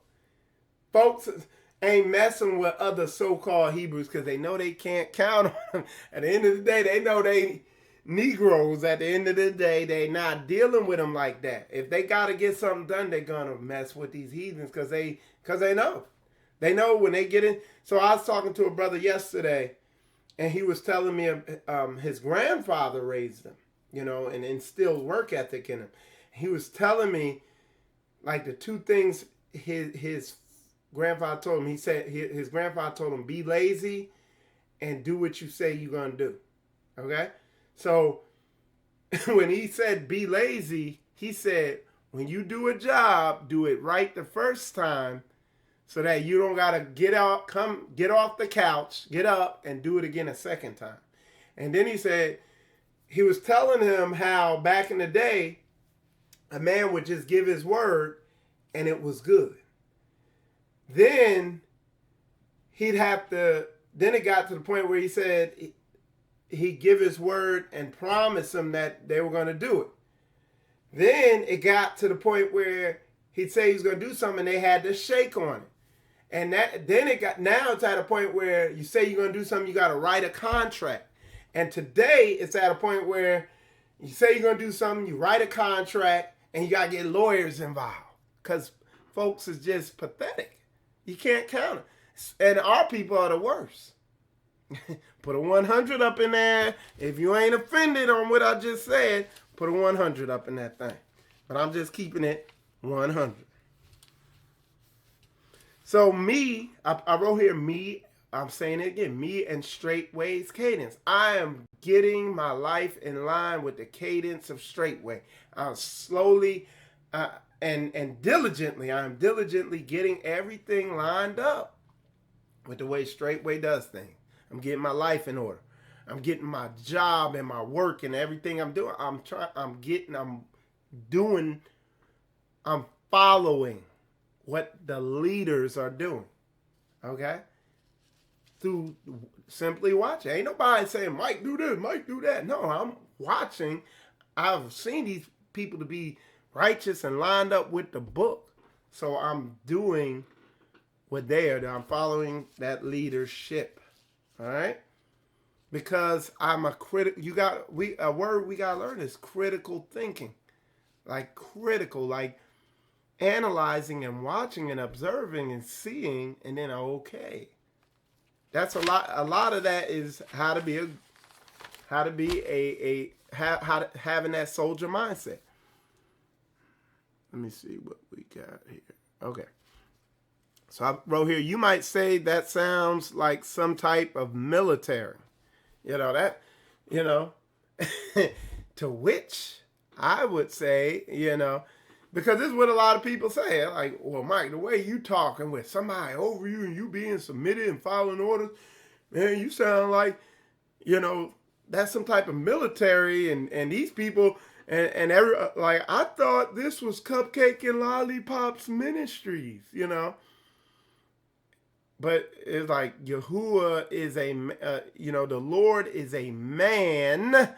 Folks ain't messing with other so-called Hebrews because they know they can't count on them. At the end of the day, they know they Negroes. At the end of the day, they not dealing with them like that. If they got to get something done, they're gonna mess with these heathens because they know. They know when they get in. So I was talking to a brother yesterday, and he was telling me his grandfather raised him, and instilled work ethic in him. He was telling me, like, the two things his grandfather told him. He said his grandfather told him, be lazy and do what you say you're going to do. Okay? So when he said be lazy, he said, when you do a job, do it right the first time so that you don't got to get off the couch, get up, and do it again a second time. And then he said, he was telling him how back in the day, a man would just give his word and it was good. Then then it got to the point where he said he'd give his word and promise them that they were going to do it. Then it got to the point where he'd say he was going to do something and they had to shake on it. And then now it's at a point where you say you're going to do something, you got to write a contract. And today it's at a point where you say you're going to do something, you write a contract, and you got to get lawyers involved. Because folks is just pathetic. You can't count it. And our people are the worst. Put a 100 up in there. If you ain't offended on what I just said, put a 100 up in that thing. But I'm just keeping it 100. So I wrote here I'm saying it again, me and Straitway's cadence. I am getting my life in line with the cadence of Straitway. I'm slowly and diligently, I'm diligently getting everything lined up with the way Straitway does things. I'm getting my life in order. I'm getting my job and my work and everything I'm doing. I'm following what the leaders are doing. Okay? Through simply watching. Ain't nobody saying, Mike, do this, Mike, do that. No, I'm watching. I've seen these people to be righteous and lined up with the book. So I'm doing what they are doing. I'm following that leadership. All right? Because I'm a critic. A word we gotta learn is critical thinking. Like critical, like analyzing and watching and observing and seeing, and then okay. That's a lot of that is having that soldier mindset. Let me see what we got here. Okay. So I wrote here, you might say that sounds like some type of military. To which I would say, because this is what a lot of people say. Like, well, Mike, the way you talking with somebody over you and you being submitted and following orders, man, you sound like, that's some type of military and these people and I thought this was Cupcake and Lollipops Ministries, But it's like Yahuwah is the Lord is a man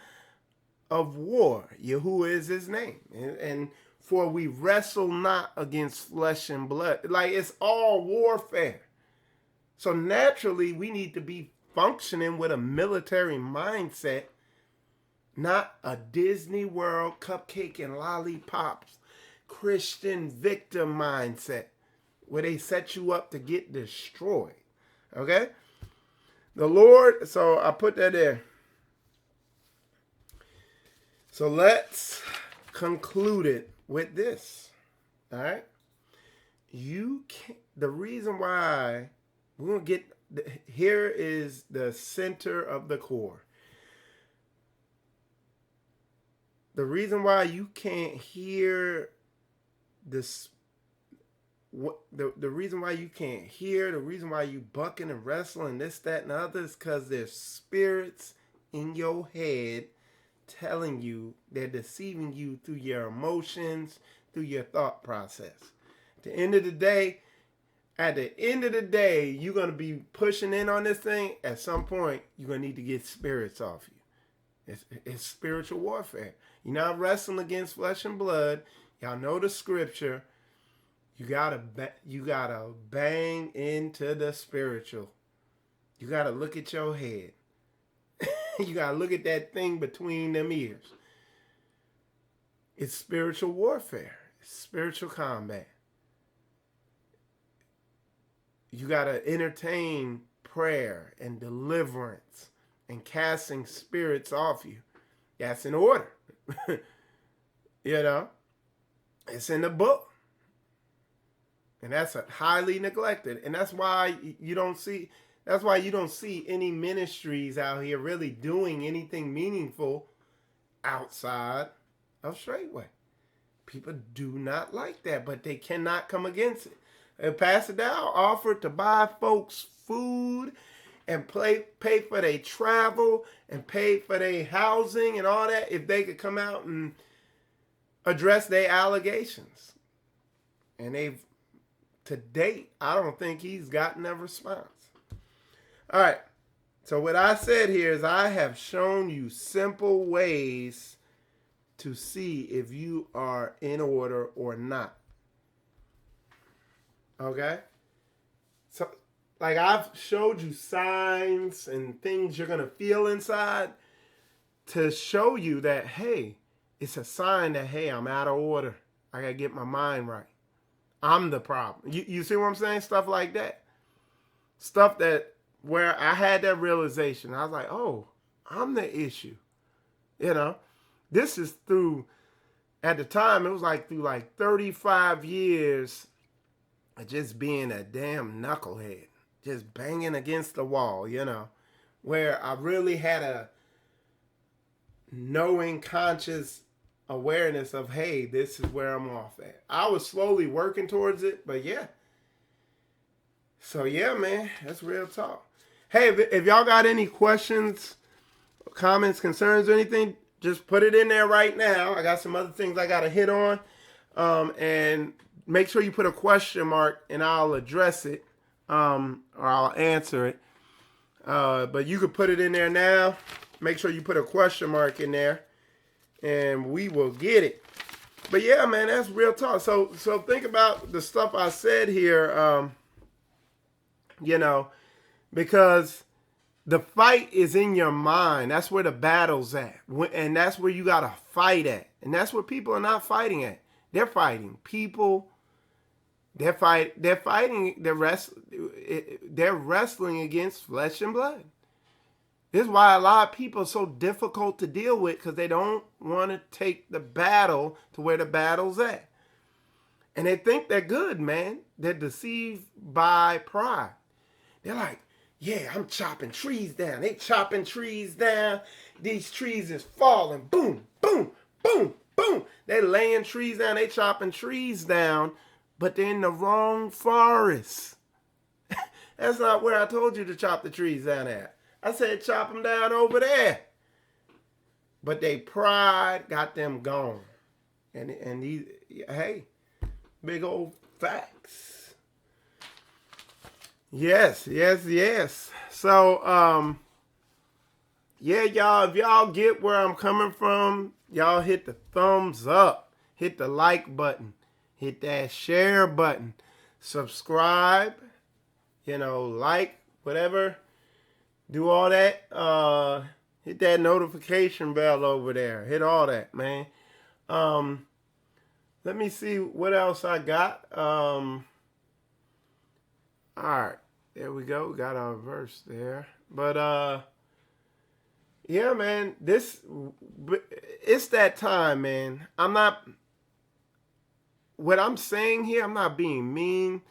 of war. Yahuwah is his name. And for we wrestle not against flesh and blood. Like, it's all warfare. So naturally, we need to be functioning with a military mindset, not a Disney World Cupcake and Lollipops Christian victim mindset, where they set you up to get destroyed. Okay? The Lord, so I put that there. So let's conclude it with this. All right? The reason why we're going to get, here is the center of the core. the reason why you can't hear this, the reason why you can't hear, the reason why you bucking and wrestling, this, that, and the other is because there's spirits in your head telling you, they're deceiving you through your emotions, through your thought process. At the end of the day, you're going to be pushing in on this thing. At some point, you're going to need to get spirits off you. It's spiritual warfare. You're not wrestling against flesh and blood. Y'all know the scripture. You gotta bang into the spiritual. You gotta look at your head. You gotta look at that thing between them ears. It's spiritual warfare. It's spiritual combat. You gotta entertain prayer and deliverance and casting spirits off you. That's in order. You know, it's in the book. And that's highly neglected. And that's why you don't see any ministries out here really doing anything meaningful outside of Straitway. People do not like that, but they cannot come against it. And Pastor Dow offered to buy folks food and pay for their travel and pay for their housing and all that if they could come out and address their allegations. And to date, I don't think he's gotten a response. All right. So what I said here is I have shown you simple ways to see if you are in order or not. Okay? So, like, I've showed you signs and things you're going to feel inside to show you that, hey, it's a sign that, hey, I'm out of order. I got to get my mind right. I'm the problem. You see what I'm saying? Stuff like that. Stuff that where I had that realization. I was like, oh, I'm the issue. You know, this is through, at the time, it was like through like 35 years of just being a damn knucklehead. Just banging against the wall, you know, where I really had a knowing, conscious awareness of, hey, this is where I'm off at. I was slowly working towards it, but yeah. So yeah, man, that's real talk. Hey, if y'all got any questions, comments, concerns, or anything, just put it in there right now. I got some other things I got to hit on. And make sure you put a question mark and I'll address it, or I'll answer it. But you could put it in there now. Make sure you put a question mark in there. And we will get it. But yeah, man, that's real talk. So think about the stuff I said here, you know, because the fight is in your mind. That's where the battle's at. And that's where you got to fight at. And that's where people are not fighting at. They're fighting people. They're wrestling against flesh and blood. This is why a lot of people are so difficult to deal with, because they don't want to take the battle to where the battle's at. And they think they're good, man. They're deceived by pride. They're like, yeah, I'm chopping trees down. They chopping trees down. These trees is falling. Boom, boom, boom, boom. They laying trees down. They chopping trees down, but they're in the wrong forest. That's not where I told you to chop the trees down at. I said chop them down over there. But they pride got them gone. And these, hey, big old facts. Yes. So, yeah, y'all, if y'all get where I'm coming from, y'all hit the thumbs up. Hit the like button. Hit that share button. Subscribe. You know, like, whatever. Do all that. Hit that notification bell over there. Hit all that, man. Let me see what else I got. All right. There we go. Got our verse there. But, yeah, man. It's that time, man. What I'm saying here, I'm not being mean.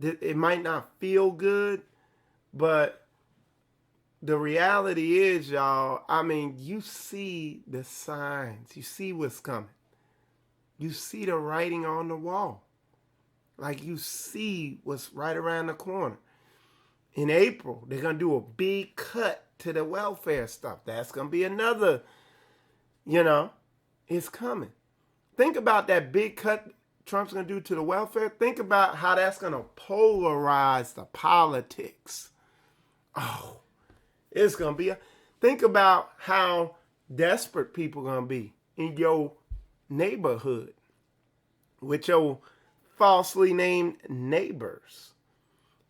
It might not feel good, but the reality is, y'all, I mean, you see the signs. You see what's coming. You see the writing on the wall. Like, you see what's right around the corner. In April, they're going to do a big cut to the welfare stuff. That's going to be another, it's coming. Think about that big cut Trump's going to do to the welfare. Think about how that's going to polarize the politics. Oh, it's going to be think about how desperate people are going to be in your neighborhood with your falsely named neighbors.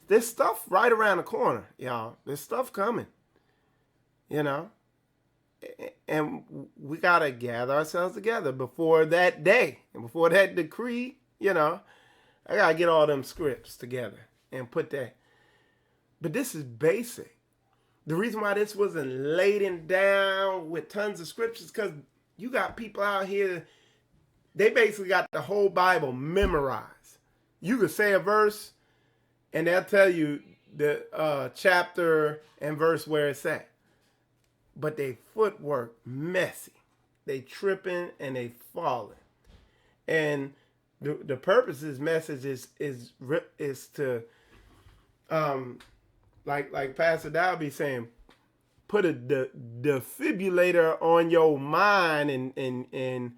There's stuff right around the corner, y'all. There's stuff coming, and we got to gather ourselves together before that day and before that decree, I got to get all them scripts together and put that. But this is basic. The reason why this wasn't laden down with tons of scriptures because you got people out here, they basically got the whole Bible memorized. You could say a verse, and they'll tell you the chapter and verse where it's at. But they footwork messy. They tripping and they falling. And the purpose of this message is to like Pastor Dow be saying, put a defibrillator on your mind and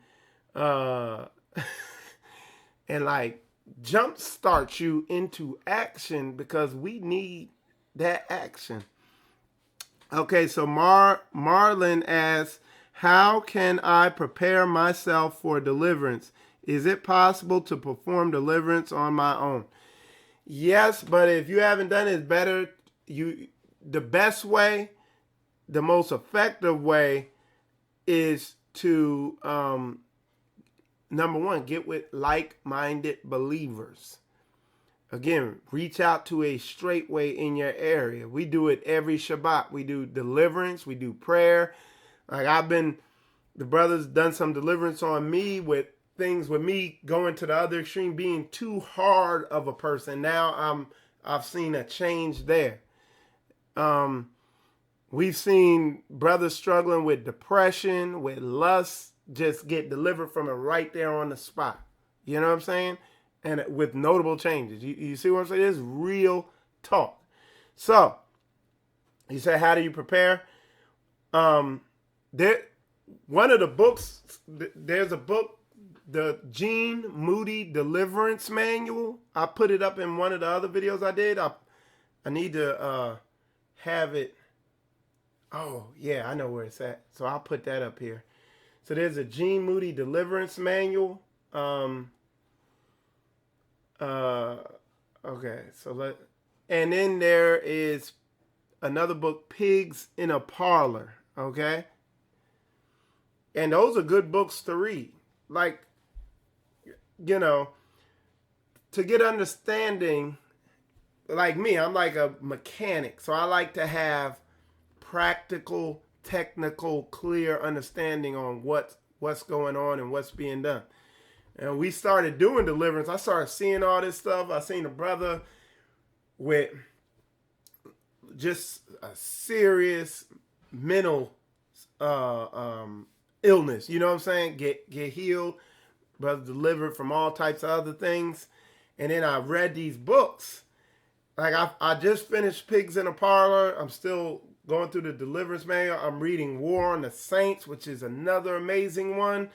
like jumpstart you into action because we need that action. Okay, so Marlon asks, how can I prepare myself for deliverance? Is it possible to perform deliverance on my own? Yes, but if you haven't done it, it's better. The best way, the most effective way is to, number one, get with like-minded believers. Again, reach out to a Straitway in your area. We do it every Shabbat. We do deliverance. We do prayer. Like the brothers done some deliverance on me with things with me going to the other extreme, being too hard of a person. Now I've seen a change there. We've seen brothers struggling with depression, with lust, just get delivered from it right there on the spot. You know what I'm saying? And with notable changes. You see what I'm saying? It's real talk. So, you say, how do you prepare? One of the books, there's a book, the Gene Moody Deliverance Manual. I put it up in one of the other videos I did. I need to have it. Oh, yeah, I know where it's at. So I'll put that up here. So there's a Gene Moody Deliverance Manual. Okay, and then there is another book, Pigs in a Parlor, okay? And those are good books to read. Like, to get understanding, like me, I'm like a mechanic, so I like to have practical, technical, clear understanding on what's going on and what's being done. And we started doing deliverance. I started seeing all this stuff. I seen a brother with just a serious mental illness. You know what I'm saying? Get healed. Brother delivered from all types of other things. And then I read these books. Like I just finished Pigs in a Parlor. I'm still going through the deliverance manual. I'm reading War on the Saints, which is another amazing one.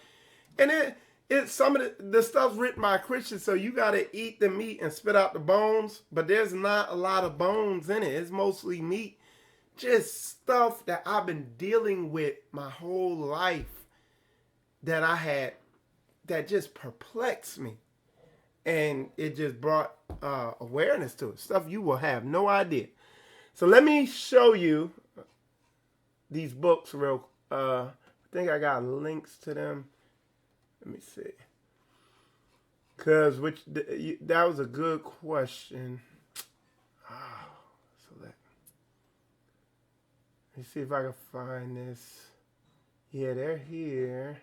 And it's some of the stuff's written by Christians, so you got to eat the meat and spit out the bones, but there's not a lot of bones in it. It's mostly meat. Just stuff that I've been dealing with my whole life that I had that just perplexed me. And it just brought awareness to it. Stuff you will have no idea. So let me show you these books real. I think I got links to them. Let me see. Because that was a good question. Let me see if I can find this. Yeah, they're here.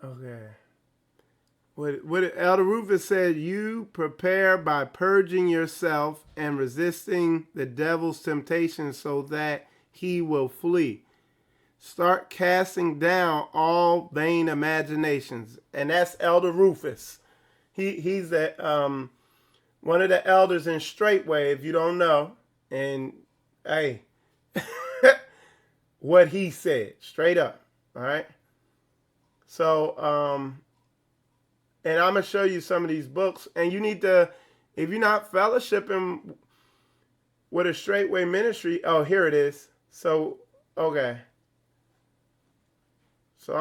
Okay. what Elder Rufus said, you prepare by purging yourself and resisting the devil's temptation so that he will flee. Start casting down all vain imaginations. And that's Elder Rufus. He's one of the elders in Straitway, if you don't know. And hey, what he said, straight up. All right. So, and I'm going to show you some of these books. And you need to, if you're not fellowshipping with a Straitway ministry, oh, here it is. So, okay. So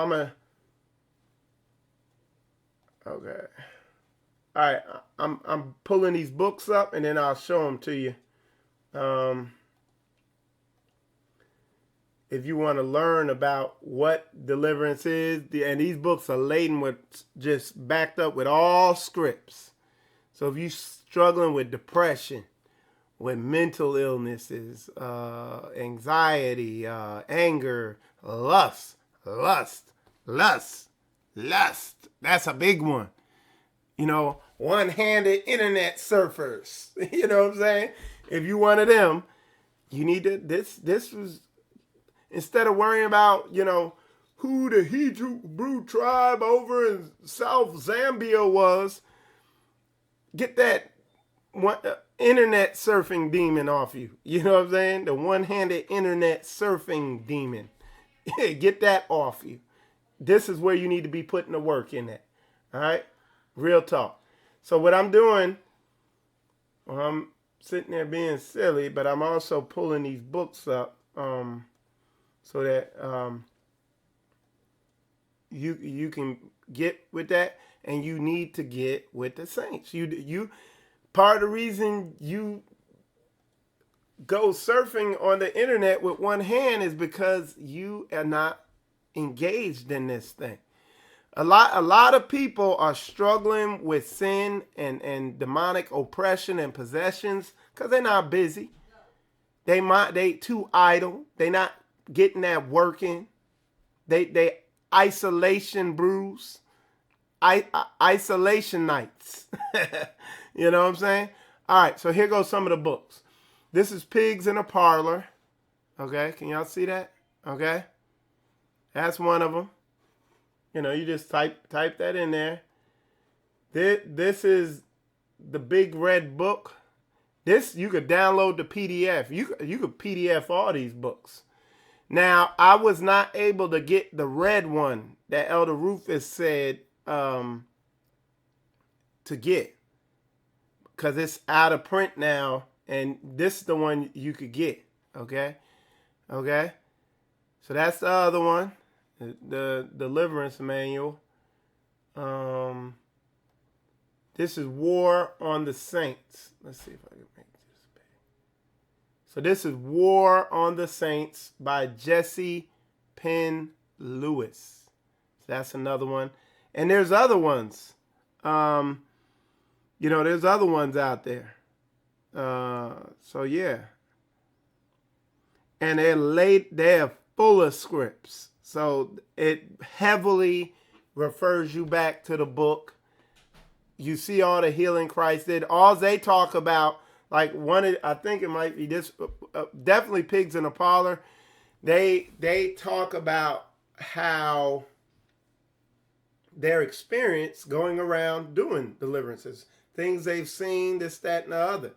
okay. All right, I'm pulling these books up and then I'll show them to you. If you want to learn about what deliverance is, and these books are laden with, just backed up with all scripts. So if you're struggling with depression, with mental illnesses, anxiety, anger, lust. That's a big one. You know, one-handed internet surfers. You know what I'm saying? If you one of them, you need to, this was, instead of worrying about, you know, who the Hebrew tribe over in South Zambia was, get that one, internet surfing demon off you. You know what I'm saying? The one-handed internet surfing demon. Get that off you. This is where you need to be putting the work in that. All right? Real talk. So what I'm doing, well, I'm sitting there being silly, but I'm also pulling these books up so that you can get with that, and you need to get with the saints. You part of the reason you go surfing on the internet with one hand is because you are not engaged in this thing. A lot of people are struggling with sin and demonic oppression and possessions because they're not busy. They too idle. They not getting that work in. They isolation brews. Isolation nights. You know what I'm saying? All right, so here goes some of the books. This is Pigs in a Parlor. Okay, can y'all see that? Okay, that's one of them. You know, you just type that in there. This is the Big Red Book. This, you could download the PDF. You could PDF all these books. Now, I was not able to get the red one that Elder Rufus said to get, because it's out of print now, and this is the one you could get. Okay? So that's the other one. The Deliverance Manual. This is War on the Saints. Let's see if I can make this big. So this is War on the Saints by Jesse Penn Lewis. So that's another one. And there's other ones. You know, there's other ones out there. So yeah. And they're full of scripts. So it heavily refers you back to the book. You see all the healing Christ did. All they talk about, like I think it might be this, definitely Pigs in a Parlor. They talk about how their experience going around doing deliverances, things they've seen, this, that, and the other.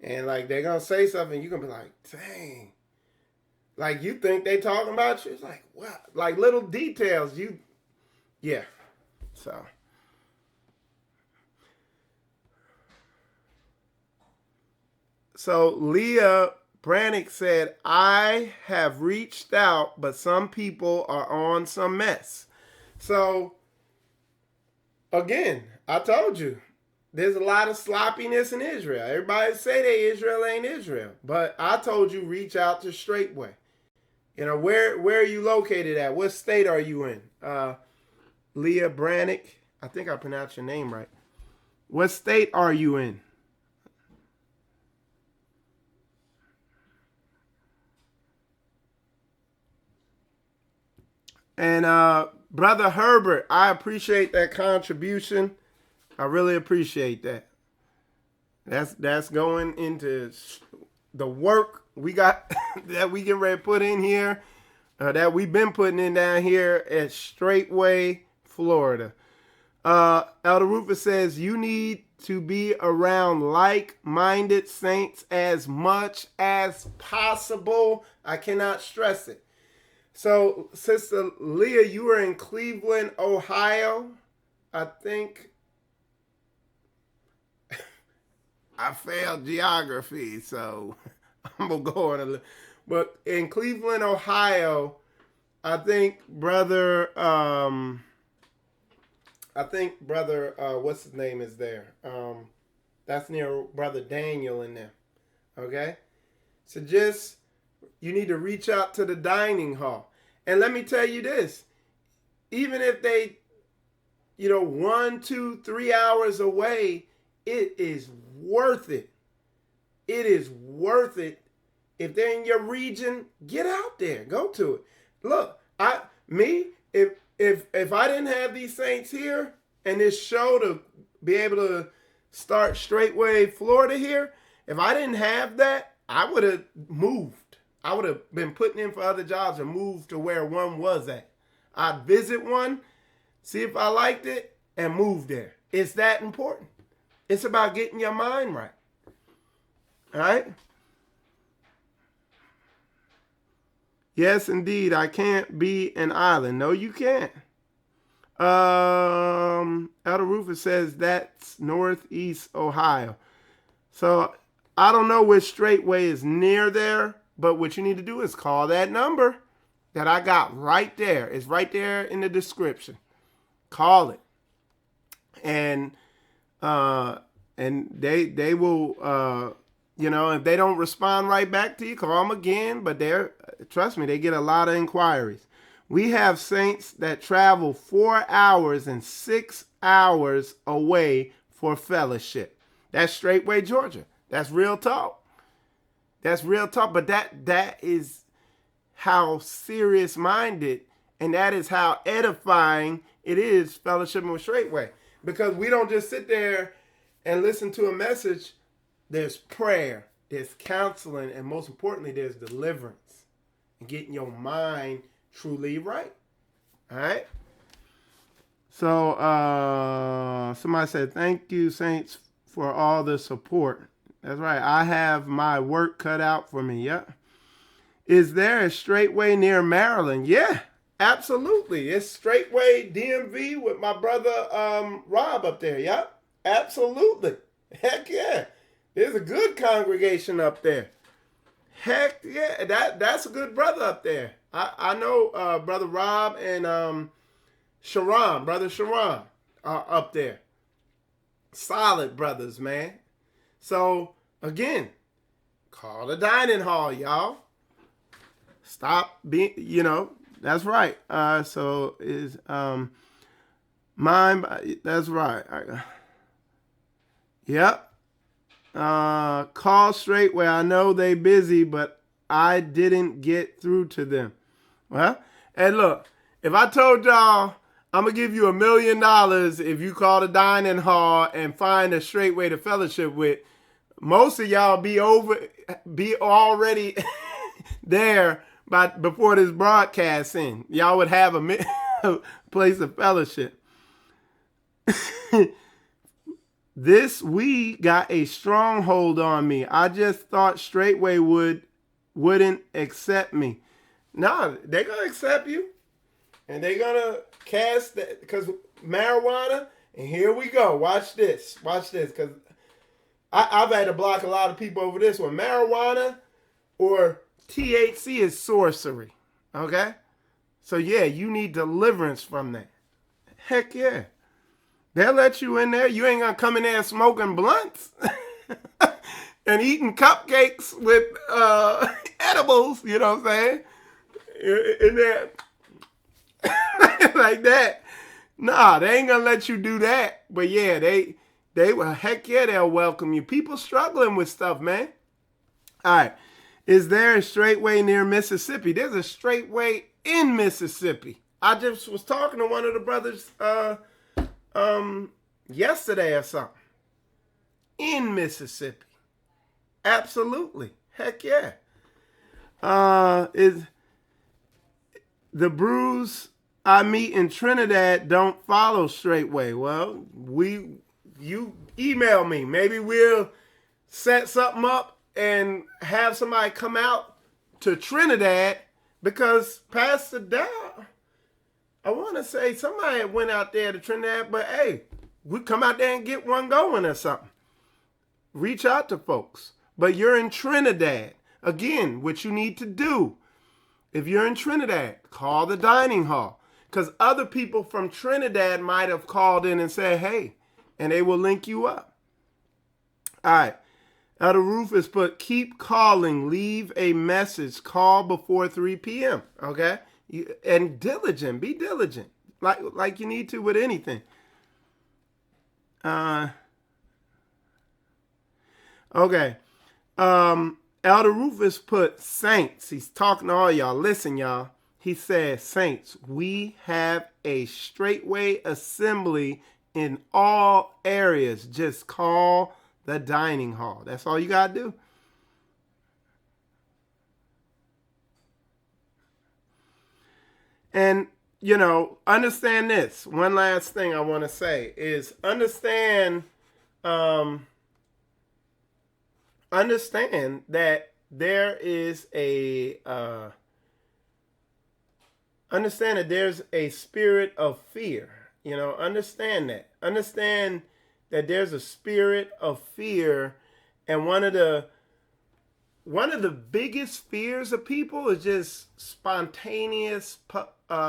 And like they're going to say something, you're going to be like, dang. Like, you think they talking about you? It's like, what? Like, little details. Yeah. So Leah Brannick said, I have reached out, but some people are on some mess. So, again, I told you, there's a lot of sloppiness in Israel. Everybody say Israel ain't Israel. But I told you, reach out to Straitway. You know, where are you located at? What state are you in? Leah Brannick. I think I pronounced your name right. What state are you in? And Brother Herbert, I appreciate that contribution. I really appreciate that. That's going into the work we got that we get ready to put in here, that we've been putting in down here at Straitway, Florida. Elder Rufus says you need to be around like-minded saints as much as possible. I cannot stress it. So, Sister Leah, you were in Cleveland, Ohio. I think I failed geography, so I'm going to go on a little. But in Cleveland, Ohio, I think Brother, what's his name is there? That's near Brother Daniel in there. Okay? So you need to reach out to the dining hall. And let me tell you this. Even if they, 1, 2, 3 hours away, it is worth it. It is worth it. If they're in your region, get out there. Go to it. Look, if I didn't have these saints here and this show to be able to start Straitway, Florida here, if I didn't have that, I would have moved. I would have been putting in for other jobs and moved to where one was at. I'd visit one, see if I liked it, and move there. It's that important. It's about getting your mind right. All right? Yes, indeed. I can't be an island. No, you can't. Elder Rufus says that's Northeast Ohio. So I don't know which Straitway is near there, but what you need to do is call that number that I got right there. It's right there in the description. Call it. And they will, if they don't respond right back to you, call them again. But trust me, they get a lot of inquiries. We have saints that travel 4 hours and 6 hours away for fellowship. That's Straitway, Georgia. That's real talk. That's real talk. But that is how serious-minded and that is how edifying it is fellowshipping with Straitway. Because we don't just sit there and listen to a message. There's prayer, there's counseling, and most importantly, there's deliverance and getting your mind truly right. All right? So somebody said, thank you, saints, for all the support. That's right. I have my work cut out for me. Yep. Is there a Straitway near Maryland? Yeah, absolutely. It's Straitway DMV with my brother Rob up there. Yep, absolutely. Heck yeah. There's a good congregation up there. Heck yeah. That's a good brother up there. I know Brother Rob and Sharon, Brother Sharon are up there. Solid brothers, man. So, again, call the dining hall, y'all. Stop being, that's right. So is mine, that's right. Yep. Call Straitway. I know they busy, but I didn't get through to them. Well, and look, if I told y'all I'm going to give you $1 million if you call the dining hall and find a Straitway to fellowship with, most of y'all be already there before this broadcast in. Y'all would have a place of fellowship. This week got a stronghold on me. I just thought Straitway wouldn't accept me. No, they're going to accept you. And they're going to cast that, because marijuana, and here we go. Watch this. Because I've had to block a lot of people over this one. Marijuana or THC is sorcery. Okay? So yeah, you need deliverance from that. Heck yeah. They'll let you in there. You ain't going to come in there smoking blunts and eating cupcakes with edibles, you know what I'm saying? In there. Like that. Nah, they ain't gonna let you do that. But yeah, they will, heck yeah, they'll welcome you. People struggling with stuff, man. All right. Is there a Straitway near Mississippi? There's a Straitway in Mississippi. I just was talking to one of the brothers yesterday or something in Mississippi. Absolutely. Heck yeah. Is the brews I meet in Trinidad don't follow Straitway? Well, you email me. Maybe we'll set something up and have somebody come out to Trinidad, because Pastor Dow, I want to say somebody went out there to Trinidad, but hey, we come out there and get one going or something. Reach out to folks. But you're in Trinidad. Again, what you need to do, if you're in Trinidad, call the dining hall. Because other people from Trinidad might have called in and said, hey, and they will link you up. All right. Now the roof is put, keep calling, leave a message, call before 3 p.m. Okay? And diligent, be diligent. Like you need to with anything. Okay. Elder Rufus put, saints. He's talking to all y'all. Listen, y'all. He said, saints, we have a Straitway assembly in all areas. Just call the dining hall. That's all you got to do. And, understand this. One last thing I want to say is understand that there is understand that there's a spirit of fear. Understand that. Understand that there's a spirit of fear, and one of the biggest fears of people is just spontaneous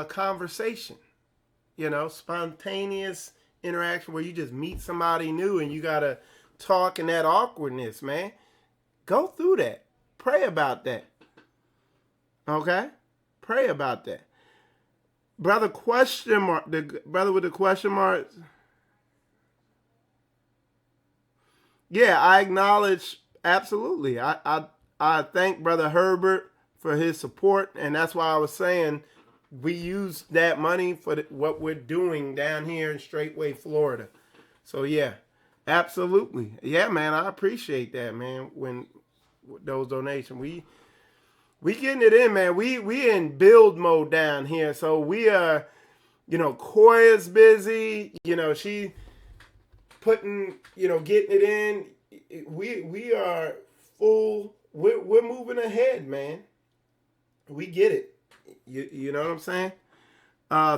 conversation. Spontaneous interaction where you just meet somebody new and you gotta talk in that awkwardness, man. Go through that. Pray about that. Okay? Pray about that. Brother question mark, the brother with the question marks. Yeah, I acknowledge, absolutely. I thank Brother Herbert for his support, and that's why I was saying we use that money for what we're doing down here in Straitway, Florida. So yeah, absolutely. Yeah, man, I appreciate that, man. When those donations, we getting it in, man. We in build mode down here, so we are, Koya's busy. She putting, getting it in. We are full. We're moving ahead, man. We get it. You know what I'm saying?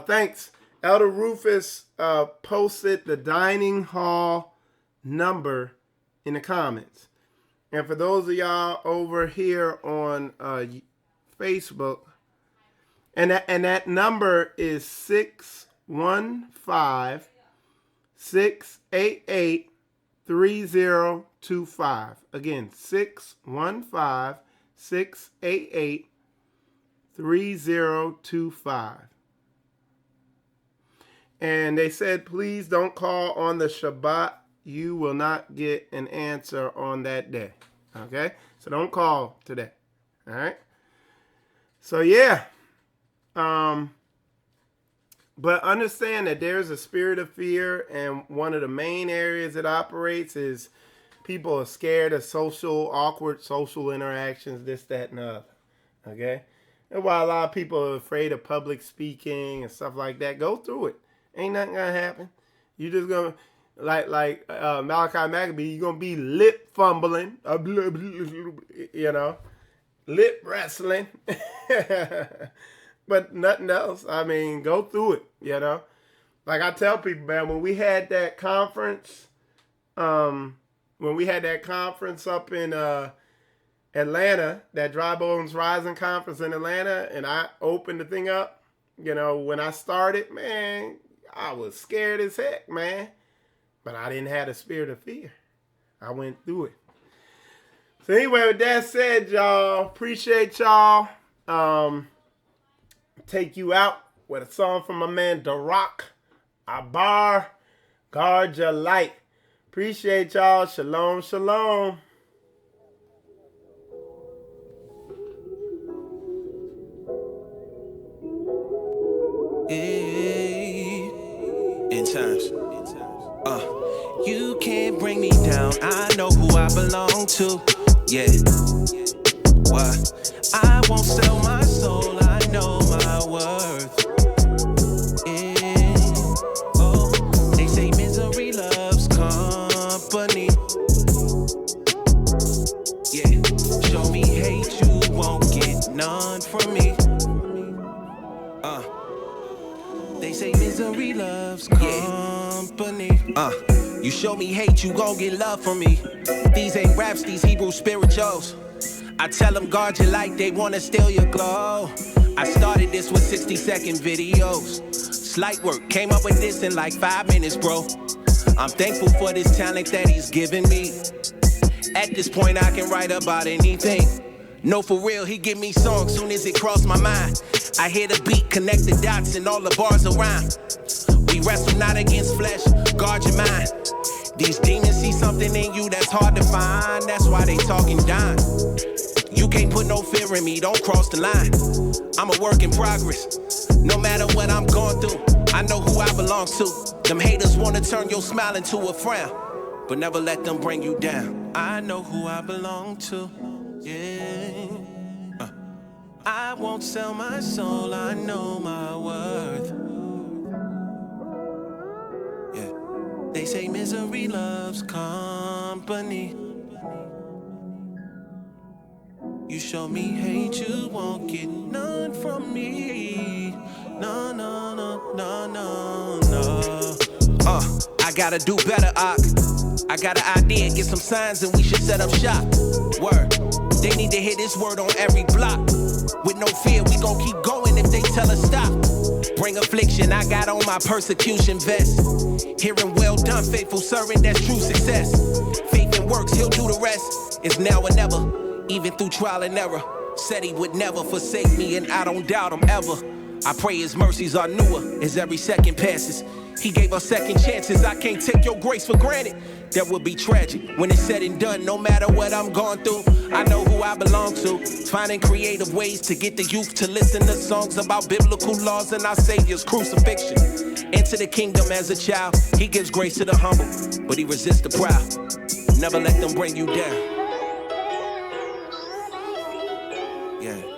Thanks. Elder Rufus posted the dining hall number in the comments. And for those of y'all over here on Facebook, and that number is 615-688-3025. Again, 615-688-3025. And they said, please don't call on the Shabbat. You will not get an answer on that day. Okay? So don't call today. All right? So yeah. But understand that there's a spirit of fear, and one of the main areas it operates is people are scared of awkward social interactions, this, that, and the other. Okay? And while a lot of people are afraid of public speaking and stuff like that, go through it. Ain't nothing gonna happen. You just gonna, like Malachi Maccabee, you're gonna be lip fumbling, lip wrestling. But nothing else. I mean, go through it, Like I tell people, man, when we had that conference, up in Atlanta, that Dry Bones Rising conference in Atlanta, and I opened the thing up, when I started, man, I was scared as heck, man. But I didn't have the spirit of fear. I went through it. So anyway, with that said, y'all, appreciate y'all. Take you out with a song from my man, Darak Abar, Guard Your Light. Appreciate y'all. Shalom, shalom. down. I know who I belong to. Yeah. What? I won't sell my soul. I know my worth. Yeah. Oh, they say misery loves company. Yeah. Show me hate, you won't get none from me. They say misery loves company. You show me hate, you gon' get love from me. These ain't raps, these Hebrew spirituals. I tell them guard your light, they wanna steal your glow. I started this with 60-second videos. Slight work, came up with this in like 5 minutes, bro. I'm thankful for this talent that he's given me. At this point, I can write about anything. No, for real, he give me songs soon as it cross my mind. I hear the beat, connect the dots, and all the bars around. We wrestle not against flesh, guard your mind. These demons see something in you that's hard to find. That's why they talking down. You can't put no fear in me, don't cross the line. I'm a work in progress. No matter what I'm going through, I know who I belong to. Them haters wanna turn your smile into a frown, but never let them bring you down. I know who I belong to. Yeah. I won't sell my soul, I know my worth. Yeah. They say misery loves company. You show me hate, you won't get none from me. No, no, no, no, no, no. I gotta do better, I got an idea, get some signs and we should set up shop. Word. They need to hear this word on every block. With no fear, we gon' keep going if they tell us stop. Bring affliction, I got on my persecution vest. Hearing well done, faithful servant, that's true success. Faith and works, he'll do the rest. It's now or never, even through trial and error. Said he would never forsake me and I don't doubt him ever. I pray his mercies are newer as every second passes. He gave us second chances, I can't take your grace for granted. That would be tragic when it's said and done. No matter what I'm going through, I know who I belong to. Finding creative ways to get the youth to listen to songs about biblical laws and our Savior's crucifixion. Enter the kingdom as a child. He gives grace to the humble, but he resists the proud. Never let them bring you down. Yeah.